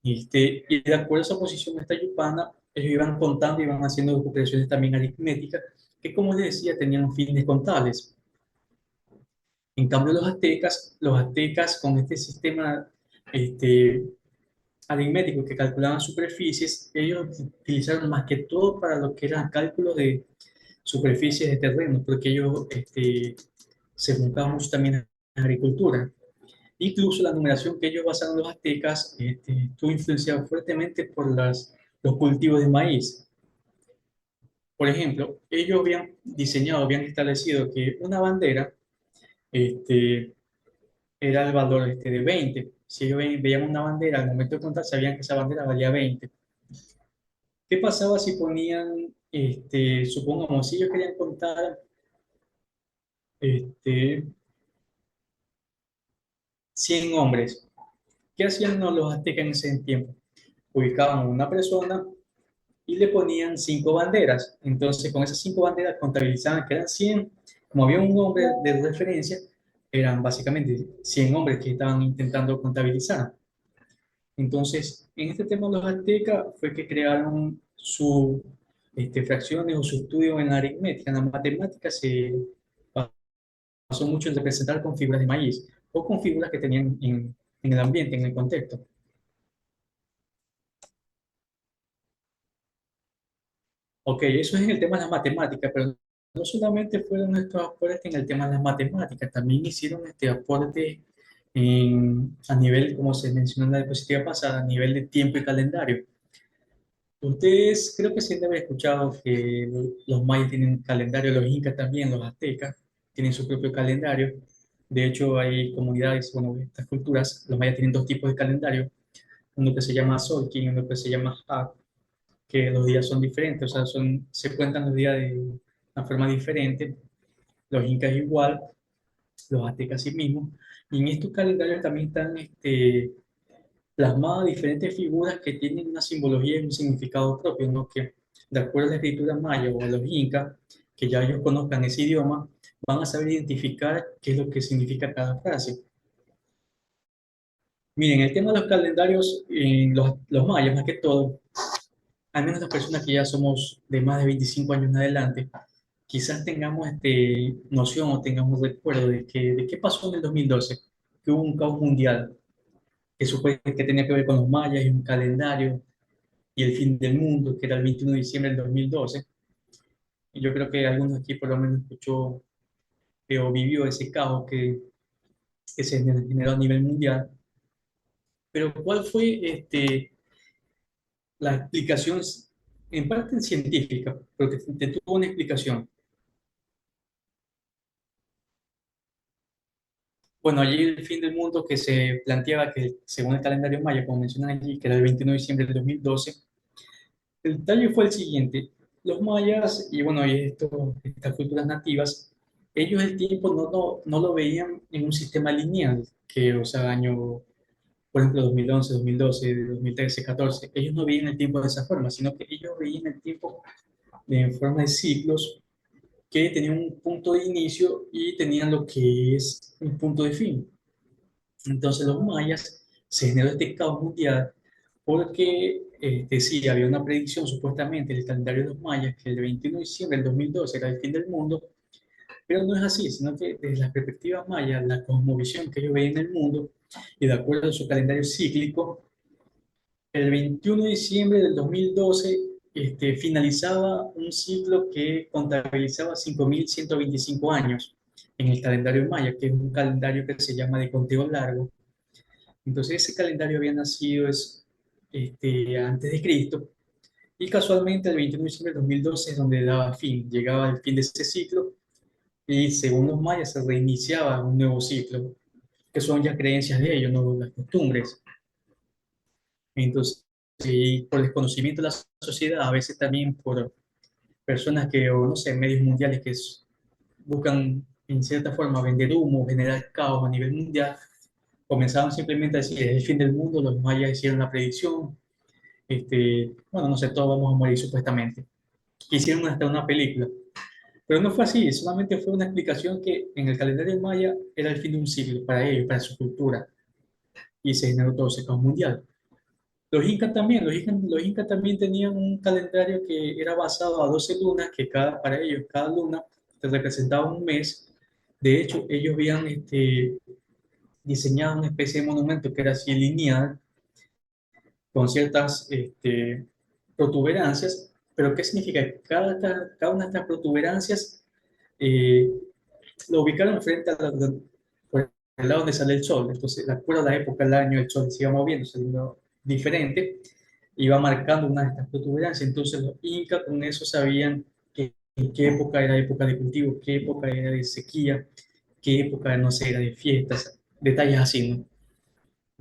Y de acuerdo a esa posición de esta yupana, ellos iban contando y iban haciendo operaciones también aritméticas, que como les decía, tenían fines contables. En cambio, los aztecas con este sistema este, aritmético que calculaban superficies, ellos utilizaron más que todo para lo que eran cálculos de superficies de terreno, porque ellos se enfocaban mucho también en la agricultura. Incluso la numeración que ellos basaron los aztecas estuvo influenciada fuertemente por los cultivos de maíz. Por ejemplo, ellos habían diseñado, habían establecido que una bandera este, era el valor de 20. Si ellos veían una bandera, al momento de contar, sabían que esa bandera valía 20. ¿Qué pasaba si ponían, supongamos, si ellos querían contar este, 100 hombres? ¿Qué hacían los aztecas en ese tiempo? Ubicaban a una persona y le ponían 5 banderas. Entonces, con esas 5 banderas contabilizaban que eran 100. Como había un nombre de referencia, eran básicamente 100 hombres que estaban intentando contabilizar. Entonces, en este tema los aztecas fue que crearon su fracciones o su estudio en la aritmética. En la matemática se basó mucho en representar con figuras de maíz o con figuras que tenían en el ambiente, en el contexto. Ok, eso es en el tema de las matemáticas, pero no solamente fueron estos aportes en el tema de las matemáticas, también hicieron este aporte a nivel, como se mencionó en la diapositiva pasada, a nivel de tiempo y calendario. Ustedes creo que sí deben haber escuchado que los mayas tienen un calendario, los incas también, los aztecas tienen su propio calendario. De hecho, hay comunidades, bueno, estas culturas, los mayas tienen dos tipos de calendario, uno que se llama Solkin y uno que se llama Ha, que los días son diferentes, o sea, se cuentan los días de una forma diferente, los incas igual, los aztecas sí mismo, y en estos calendarios también están plasmadas diferentes figuras que tienen una simbología y un significado propio, ¿no? Que de acuerdo a la escritura maya o a los incas, que ya ellos conozcan ese idioma, van a saber identificar qué es lo que significa cada frase. Miren, el tema de los calendarios, los mayas más que todo, al menos las personas que ya somos de más de 25 años en adelante, quizás tengamos noción o tengamos recuerdo de qué pasó en el 2012, que hubo un caos mundial, que supuestamente que tenía que ver con los mayas y un calendario y el fin del mundo, que era el 21 de diciembre del 2012. Y yo creo que algunos aquí por lo menos escuchó o vivió ese caos que se generó a nivel mundial. Pero ¿cuál fue la explicación, en parte científica, pero que tuvo una explicación? Bueno, allí el fin del mundo que se planteaba que según el calendario maya, como mencionan allí, que era el 21 de diciembre del 2012, el detalle fue el siguiente. Los mayas y bueno, estas culturas nativas, ellos el tiempo no lo veían en un sistema lineal, que o sea, año por ejemplo, 2011, 2012, 2013, 14, ellos no veían el tiempo de esa forma, sino que ellos veían el tiempo en forma de ciclos que tenían un punto de inicio y tenían lo que es un punto de fin. Entonces los mayas se generó este caos mundial porque sí, había una predicción supuestamente en el calendario de los mayas que el 21 de diciembre del 2012 era el fin del mundo, pero no es así, sino que desde la perspectiva maya, la cosmovisión que ellos veían en el mundo y de acuerdo a su calendario cíclico, el 21 de diciembre del 2012 finalizaba un ciclo que contabilizaba 5.125 años en el calendario maya, que es un calendario que se llama de conteo largo. Entonces ese calendario había nacido antes de Cristo y casualmente el 21 de diciembre de 2012 es donde daba fin, llegaba el fin de ese ciclo y según los mayas se reiniciaba un nuevo ciclo, que son ya creencias de ellos, no las costumbres. Entonces, sí, por desconocimiento de la sociedad, a veces también por personas que, o no sé, medios mundiales que buscan en cierta forma vender humo, generar caos a nivel mundial, comenzaban simplemente a decir, es el fin del mundo, los mayas hicieron la predicción, bueno, no sé, todos vamos a morir supuestamente. Hicieron hasta una película, pero no fue así, solamente fue una explicación que en el calendario maya era el fin de un siglo para ellos, para su cultura, y se generó todo ese caos mundial. Los incas también, los incas también tenían un calendario que era basado a 12 lunas, que para ellos cada luna te representaba un mes. De hecho, ellos habían diseñado una especie de monumento que era así lineal, con ciertas protuberancias. Pero ¿qué significa? Cada una de estas protuberancias eh, lo ubicaron frente por el lado donde sale el sol. Entonces, de acuerdo a la época del año, el sol se iba moviendo, saliendo diferente, iba marcando una de estas protuberancias. Entonces, los incas con eso sabían en qué época era época de cultivo, qué época era de sequía, qué época, no sé, era de fiestas, detalles así, ¿no?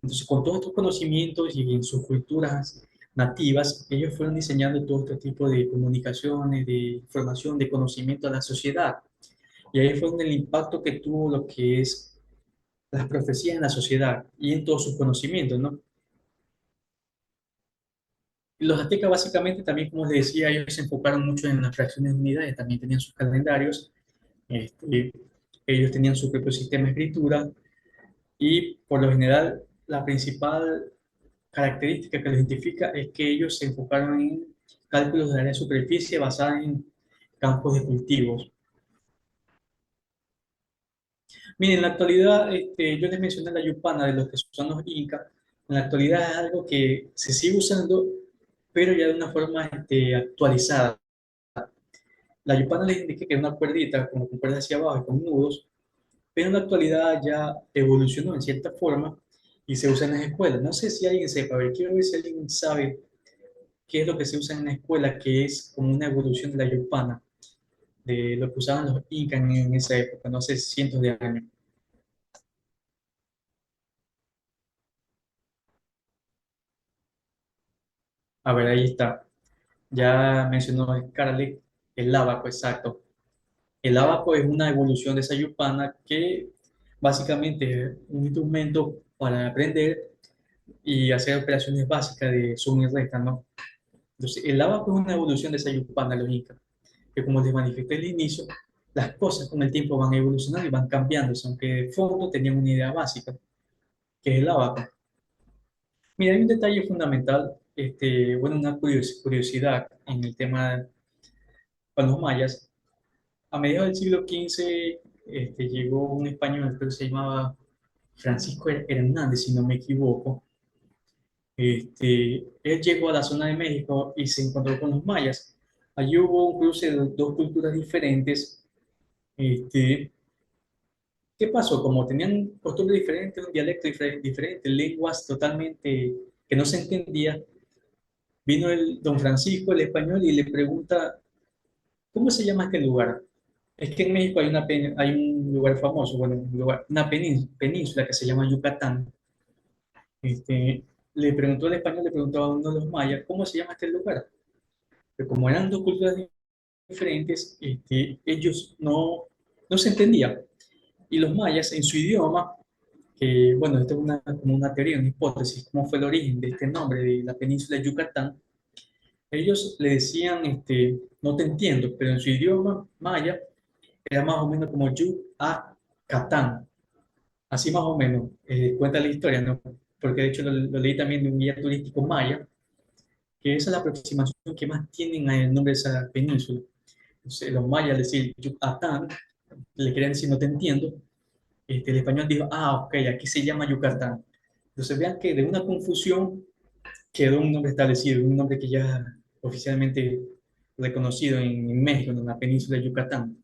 Entonces, con todos estos conocimientos y en sus culturas nativas, ellos fueron diseñando todo este tipo de comunicaciones, de información, de conocimiento a la sociedad. Y ahí fue donde el impacto que tuvo lo que es las profecías en la sociedad y en todos sus conocimientos, ¿no? Y los aztecas básicamente también, como les decía, ellos se enfocaron mucho en las fracciones de unidades, también tenían sus calendarios, este, ellos tenían su propio sistema de escritura y por lo general la principal característica que los identifica es que ellos se enfocaron en cálculos de área de superficie basada en campos de cultivos. Miren, en la actualidad, yo les mencioné la yupana de los que son los incas. En la actualidad es algo que se sigue usando, pero ya de una forma actualizada. La yupana les indiqué que es una cuerdita, como con cuerdas hacia abajo y con nudos, pero en la actualidad ya evolucionó en cierta forma y se usa en las escuelas. No sé si alguien sepa, a ver, quiero ver si alguien sabe qué es lo que se usa en la escuela, que es como una evolución de la yupana, de lo que usaban los incas en esa época, no sé, cientos de años. A ver, ahí está. Ya mencionó Scarlett el ábaco, exacto. El ábaco es una evolución de esa yupana que básicamente es un instrumento para aprender y hacer operaciones básicas de suma y resta, ¿no? Entonces, el ábaco es una evolución de esa yupana lógica, que como les manifesté al inicio, las cosas con el tiempo van evolucionando y van cambiando, aunque de fondo tenían una idea básica, que es el ábaco. Mira, hay un detalle fundamental, bueno, una curiosidad en el tema con los mayas. A mediados del siglo XV llegó un español, creo que se llamaba Francisco Hernández, si no me equivoco. Él llegó a la zona de México y se encontró con los mayas. Allí hubo un cruce de dos culturas diferentes. Este, ¿Qué pasó? Como tenían costumbres diferentes, un dialecto diferente, lenguas totalmente que no se entendía, vino el don Francisco, el español, y le pregunta, ¿cómo se llama este lugar? Es que en México hay un lugar famoso, bueno, una península que se llama Yucatán. Le preguntó el español, le preguntó a uno de los mayas, ¿cómo se llama este lugar? Pero como eran dos culturas diferentes, ellos no se entendían. Y los mayas, en su idioma, que, bueno, esto es como una teoría, una hipótesis, cómo fue el origen de este nombre de la península de Yucatán. Ellos le decían, no te entiendo, pero en su idioma maya era más o menos como Yu-A-Catán, así más o menos, cuenta la historia, ¿no? Porque de hecho lo leí también de un guía turístico maya, que esa es la aproximación que más tienen al nombre de esa península. Entonces, los mayas, al decir Yucatán, le querían decir no te entiendo, el español dijo, ah, ok, aquí se llama Yucatán. Entonces vean que de una confusión quedó un nombre establecido, un nombre que ya oficialmente reconocido en México, en la península de Yucatán.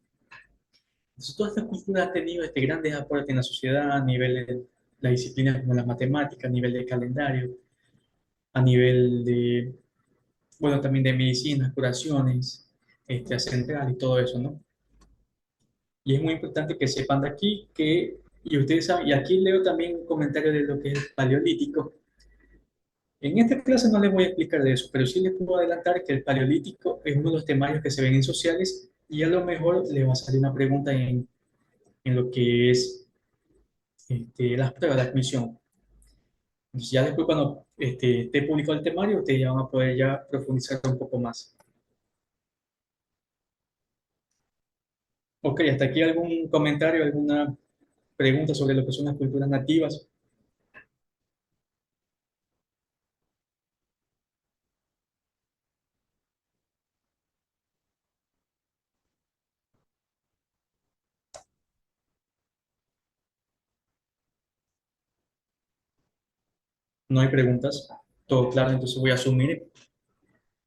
Entonces, todas estas culturas han tenido grandes aportes en la sociedad a nivel de la disciplina como las matemáticas, a nivel de calendario, a nivel de, bueno, también de medicina, curaciones, central y todo eso, ¿no? Y es muy importante que sepan de aquí que, y ustedes saben, y aquí leo también un comentario de lo que es el paleolítico. En esta clase no les voy a explicar de eso, pero sí les puedo adelantar que el paleolítico es uno de los temarios que se ven en sociales y a lo mejor les va a salir una pregunta en lo que es las pruebas de admisión. Entonces ya después cuando esté publicado el temario, ustedes ya van a poder ya profundizar un poco más. Ok, hasta aquí algún comentario, alguna pregunta sobre lo que son las culturas nativas. No hay preguntas. Todo claro, entonces voy a asumir.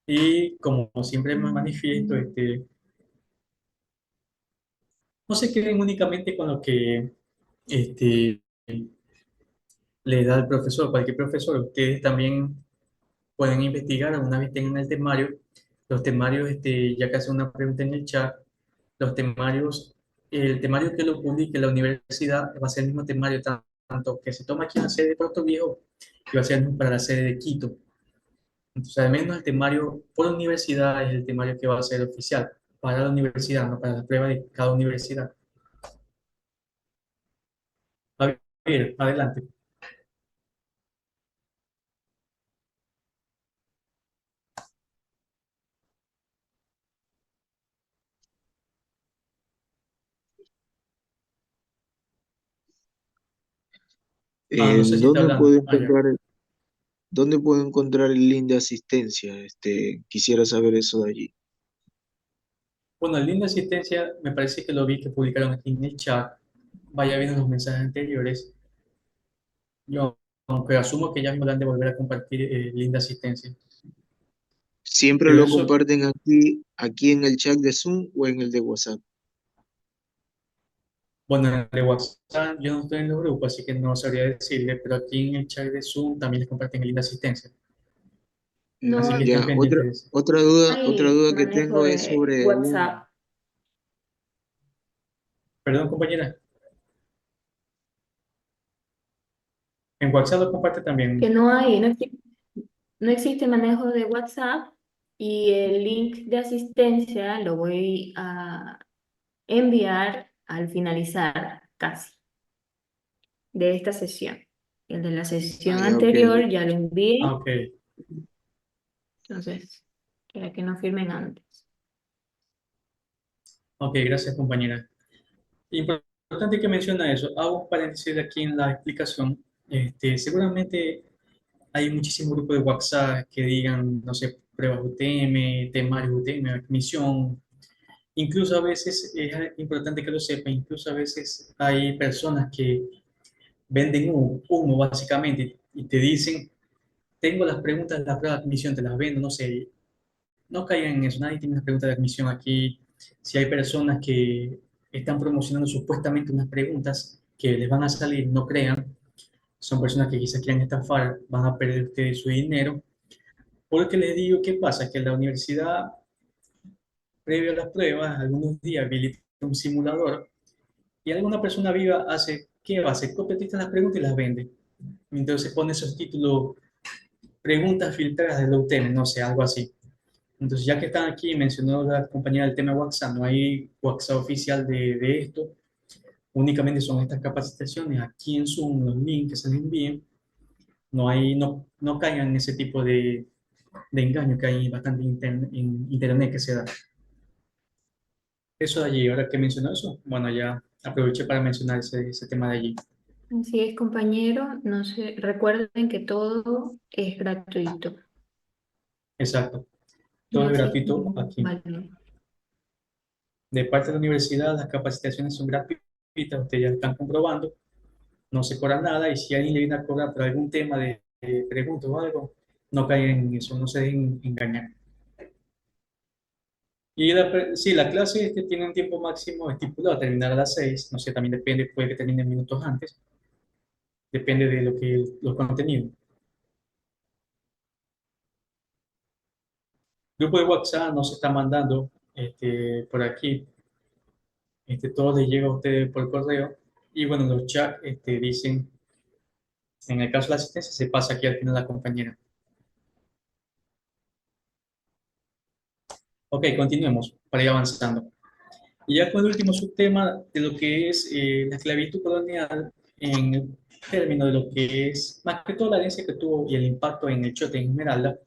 Y como siempre me manifiesto, no se queden únicamente con lo que este, les da el profesor, cualquier profesor. Ustedes también pueden investigar una vez tengan el temario. Los temarios, ya que hace una pregunta en el chat, los temarios, el temario que lo publique la universidad va a ser el mismo temario tanto que se toma aquí en la sede de Puerto Viejo y va a ser el mismo para la sede de Quito. Entonces, al menos el temario por universidad es el temario que va a ser oficial para la universidad, no para la prueba de cada universidad. A ver, adelante. No sé si está ¿Dónde puedo hablando. Ah, ya. encontrar, dónde puedo encontrar el link de asistencia? Quisiera saber eso de allí. Bueno, el link de asistencia me parece que lo vi que publicaron aquí en el chat. Vaya viendo los mensajes anteriores. Yo, aunque asumo que ya me van de volver a compartir el link de asistencia. ¿Siempre Pero lo eso, comparten aquí en el chat de Zoom o en el de WhatsApp? bueno, en el de WhatsApp yo no estoy en los grupos, así que no sabría decirle, pero aquí en el chat de Zoom también les comparten el link de asistencia. Así No que estén Ya, pendientes. otra hay duda que manejo tengo es de sobre WhatsApp, Perdón, compañera. En WhatsApp lo comparte que también. no hay, no existe manejo de WhatsApp y el link de asistencia lo voy a enviar al finalizar casi de esta sesión. El de la Ah, sesión ya, ok. anterior ya lo Ah, envié, ok. entonces, para que no firmen antes. Ok, gracias, compañera. Importante que menciona eso. Hago un paréntesis aquí en la explicación. Seguramente hay muchísimos grupos de WhatsApp que digan, no sé, pruebas UTM, temarios UTM, admisión. Incluso a veces, es importante que lo sepan, incluso a veces hay personas que venden humo básicamente y te dicen, tengo las preguntas de la prueba de admisión, te las vendo, no sé, no caigan en eso, nadie tiene una pregunta de admisión aquí. Si hay personas que están promocionando supuestamente unas preguntas que les van a salir, no crean, son personas que quizás quieran estafar, van a perder ustedes su dinero. Porque les digo, ¿qué pasa? Que la universidad, previo a las pruebas, algunos días habilita un simulador y alguna persona viva hace, ¿qué va a hacer? Copia las preguntas y las vende. Entonces pone esos títulos, preguntas filtradas de la UTM, no sé, algo así. Entonces, ya que están aquí, mencionó la compañía del tema WhatsApp, no hay WhatsApp oficial de esto. únicamente son estas capacitaciones aquí en Zoom, los links que se les envíen, no caigan en ese tipo de engaño que hay bastante en internet que se da. Eso de allí, ahora que mencionó eso, bueno, ya aproveché para mencionar ese tema de allí. Así es, compañero. No sé, recuerden que todo es gratuito. Exacto. No Todo es existe gratuito ningún aquí. valor. De parte de la universidad, las capacitaciones son gratuitas, ustedes ya están comprobando, no se cobra nada, y si alguien le viene a cobrar por algún tema de preguntas o algo, no caigan en eso, no se dejen engañar. Y sí, la clase tiene un tiempo máximo estipulado, terminar a las 6, no sé, también depende, puede que termine minutos antes, depende de lo que los contenidos. Grupo de WhatsApp no se está mandando por aquí, todo les llega a ustedes por correo, y bueno, los chats dicen, en el caso de la asistencia, se pasa aquí al final la compañera. Ok, continuemos para ir avanzando. Y ya con el último subtema de lo que es la esclavitud colonial en términos de lo que es, más que todo la herencia que tuvo y el impacto en el Chote en Esmeralda,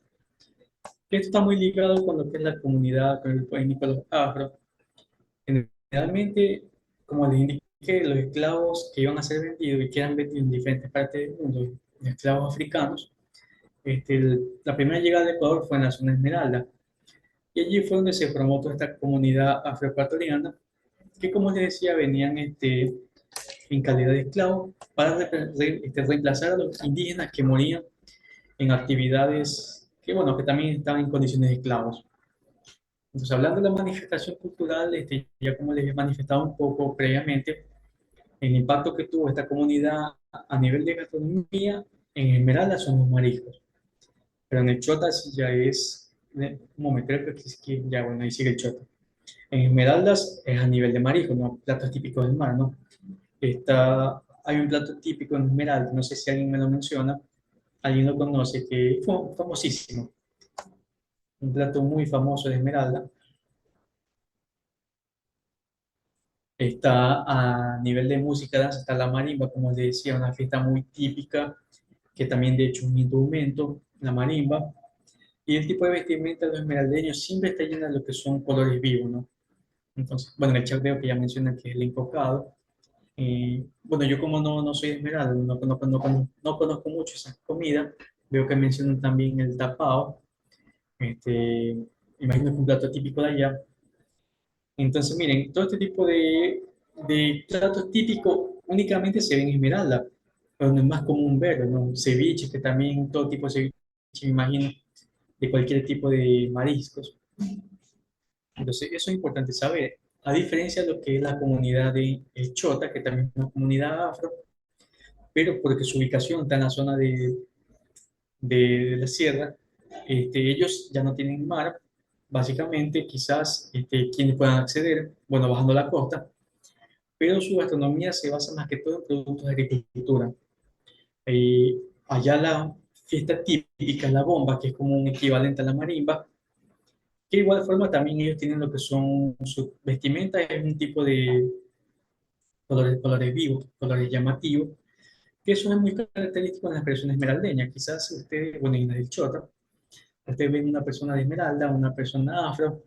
que esto está muy ligado con lo que es la comunidad, con el étnico de los afro. Generalmente, como les indiqué, los esclavos que iban a ser vendidos y que eran vendidos en diferentes partes del mundo, los esclavos africanos, la primera llegada de Ecuador fue en la zona Esmeralda. Y allí fue donde se formó toda esta comunidad afroecuatoriana, que como les decía, venían en calidad de esclavos para reemplazar a los indígenas que morían en actividades que, bueno, que también estaban en condiciones de esclavos. Entonces, hablando de la manifestación cultural, ya como les he manifestado un poco previamente, el impacto que tuvo esta comunidad a nivel de gastronomía en Esmeralda son los mariscos, pero en el Chota sí ya es, un momento, creo que ya, bueno, ahí sigue el Chota. En Esmeraldas es a nivel de marisco, ¿no? Platos típicos del mar, ¿no? Hay un plato típico en Esmeralda, no sé si alguien me lo menciona, alguien lo conoce, que fue famosísimo, un plato muy famoso de Esmeralda. Está a nivel de música, danza, está la marimba, como les decía, una fiesta muy típica, que también de hecho es un instrumento, la marimba. Y el tipo de vestimenta de los esmeraldeños siempre está llena de lo que son colores vivos, ¿no? Entonces, bueno, en el chat veo que ya mencionan que es el enfocado. Bueno, yo como no soy esmeralda, no conozco mucho esa comida, veo que mencionan también el tapao, imagino que un plato típico de allá. Entonces, miren, todo este tipo de platos típicos únicamente se ven en Esmeralda, donde es más común verlo, ¿no? Ceviche, que también todo tipo de ceviche, me imagino, de cualquier tipo de mariscos. Entonces, eso es importante saber. A diferencia de lo que es la comunidad de el Chota, que también es una comunidad afro, pero porque su ubicación está en la zona de la sierra, ellos ya no tienen mar, básicamente, quizás quienes puedan acceder, bueno, bajando la costa, pero su gastronomía se basa más que todo en productos de agricultura. Allá la fiesta típica es la bomba, que es como un equivalente a la marimba, que de igual forma también ellos tienen lo que son su vestimenta, es un tipo de colores vivos, colores llamativos, que eso es muy característico en las personas esmeraldeñas. Quizás ustedes, bueno, en la del Chota, ustedes ven una persona de esmeralda, una persona afro,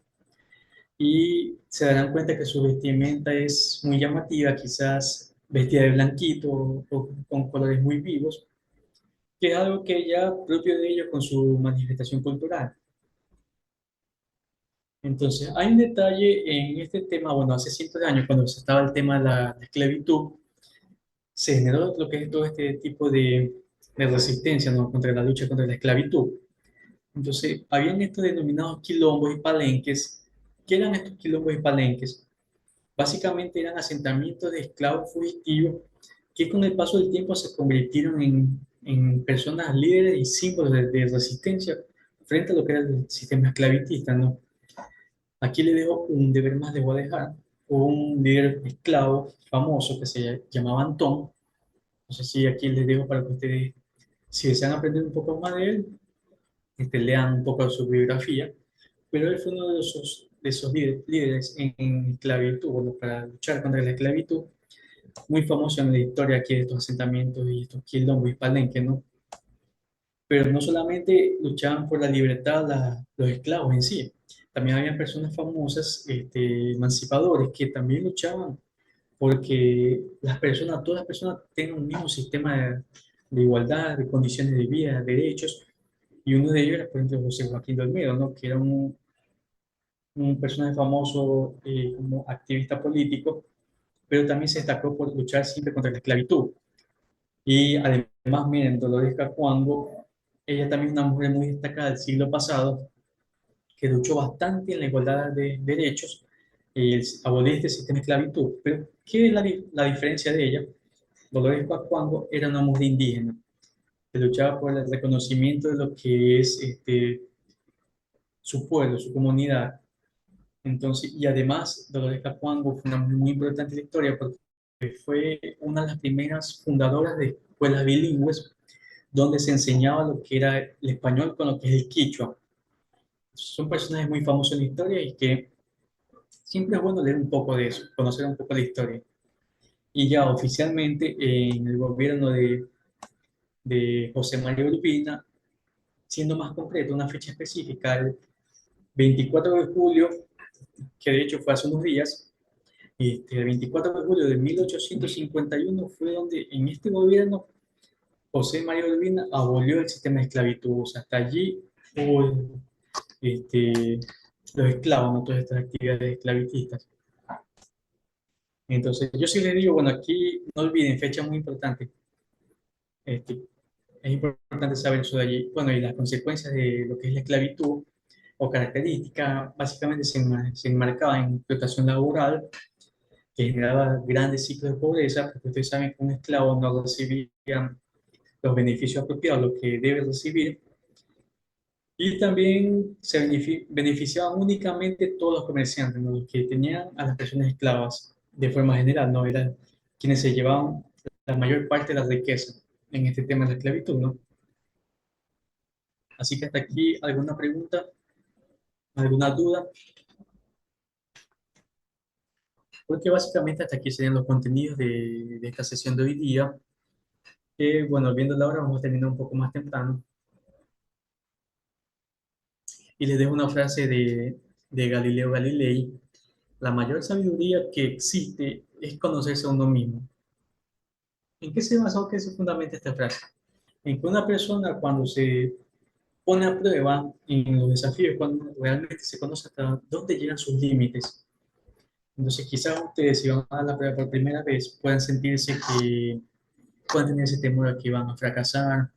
y se darán cuenta que su vestimenta es muy llamativa, quizás vestida de blanquito o con colores muy vivos, que es algo que ya propio de ellos con su manifestación cultural. Entonces, hay un detalle en este tema, bueno, hace cientos de años, cuando se estaba el tema de la esclavitud, se generó lo que es todo este tipo de resistencia, ¿no? Contra la lucha contra la esclavitud. Entonces, habían estos denominados quilombos y palenques. ¿Qué eran estos quilombos y palenques? Básicamente eran asentamientos de esclavos fugitivos que con el paso del tiempo se convirtieron en personas líderes y símbolos de resistencia frente a lo que era el sistema esclavitista, ¿no? Aquí le dejo un deber más, les voy a dejar un líder esclavo famoso que se llamaba Antón. No sé si aquí les dejo para que ustedes, si desean aprender un poco más de él, lean un poco de su biografía, pero él fue uno de esos líderes en esclavitud, bueno, para luchar contra la esclavitud, muy famosos en la historia aquí de estos asentamientos y estos quilombos y palenques, ¿no? Pero no solamente luchaban por la libertad los esclavos en sí, también había personas famosas, emancipadores, que también luchaban porque las personas, todas las personas tengan un mismo sistema de igualdad, de condiciones de vida, de derechos, y uno de ellos era, por ejemplo, José Joaquín de Olmedo, ¿no? Que era un personaje famoso como activista político, pero también se destacó por luchar siempre contra la esclavitud. Y además, miren, Dolores Cacuango, ella también es una mujer muy destacada del siglo pasado, que luchó bastante en la igualdad de derechos y abolir este sistema de esclavitud. Pero, ¿qué es la diferencia de ella? Dolores Cacuango era una mujer indígena, que luchaba por el reconocimiento de lo que es su pueblo, su comunidad. Entonces, y además, Dolores Cacuango fue una mujer muy importante en la historia porque fue una de las primeras fundadoras de escuelas bilingües donde se enseñaba lo que era el español con lo que es el quichua. Son personajes muy famosos en la historia y que siempre es bueno leer un poco de eso, conocer un poco de la historia. Y ya oficialmente en el gobierno de José María Urbina, siendo más concreto, una fecha específica, el 24 de julio, que de hecho fue hace unos días, el 24 de julio de 1851 fue donde en este gobierno José María Urbina abolió el sistema de esclavitud. O sea, hasta allí hubo los esclavos, ¿no? Todas estas actividades esclavitistas. Entonces, yo sí les digo, bueno, aquí no olviden, fecha muy importante. Este, es importante saber eso de allí. Bueno, y las consecuencias de lo que es la esclavitud o característica, básicamente se enmarcaba en explotación laboral, que generaba grandes ciclos de pobreza, porque ustedes saben que un esclavo no recibía los beneficios apropiados, lo que debe recibir, y también se beneficiaban únicamente todos los comerciantes, ¿no? Los que tenían a las personas esclavas de forma general, no eran quienes se llevaban la mayor parte de la riqueza en este tema de la esclavitud, ¿no? Así que hasta aquí, ¿alguna pregunta? ¿Alguna duda? Porque básicamente hasta aquí serían los contenidos de esta sesión de hoy día. Que, bueno, viendo la hora, vamos a terminar un poco más temprano. Y les dejo una frase de Galileo Galilei: la mayor sabiduría que existe es conocerse a uno mismo. ¿En qué se basa o qué se fundamenta esta frase? En que una persona cuando se pone a prueba en los desafíos, cuando realmente se conoce hasta dónde llegan sus límites. Entonces quizás ustedes, si van a la prueba por primera vez, puedan sentirse que puedan tener ese temor a que van a fracasar,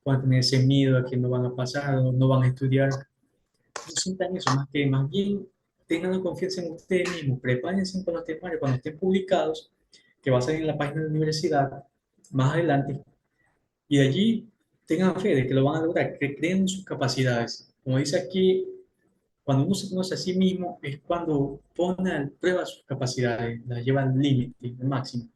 puedan tener ese miedo a que no van a pasar o no van a estudiar. No sientan eso, más bien tengan confianza en ustedes mismos, prepárense con los temarios cuando estén publicados, que va a salir en la página de la universidad más adelante, y de allí tengan fe de que lo van a lograr, que creen en sus capacidades. Como dice aquí, cuando uno se conoce a sí mismo es cuando pone a prueba sus capacidades, las lleva al límite, al máximo.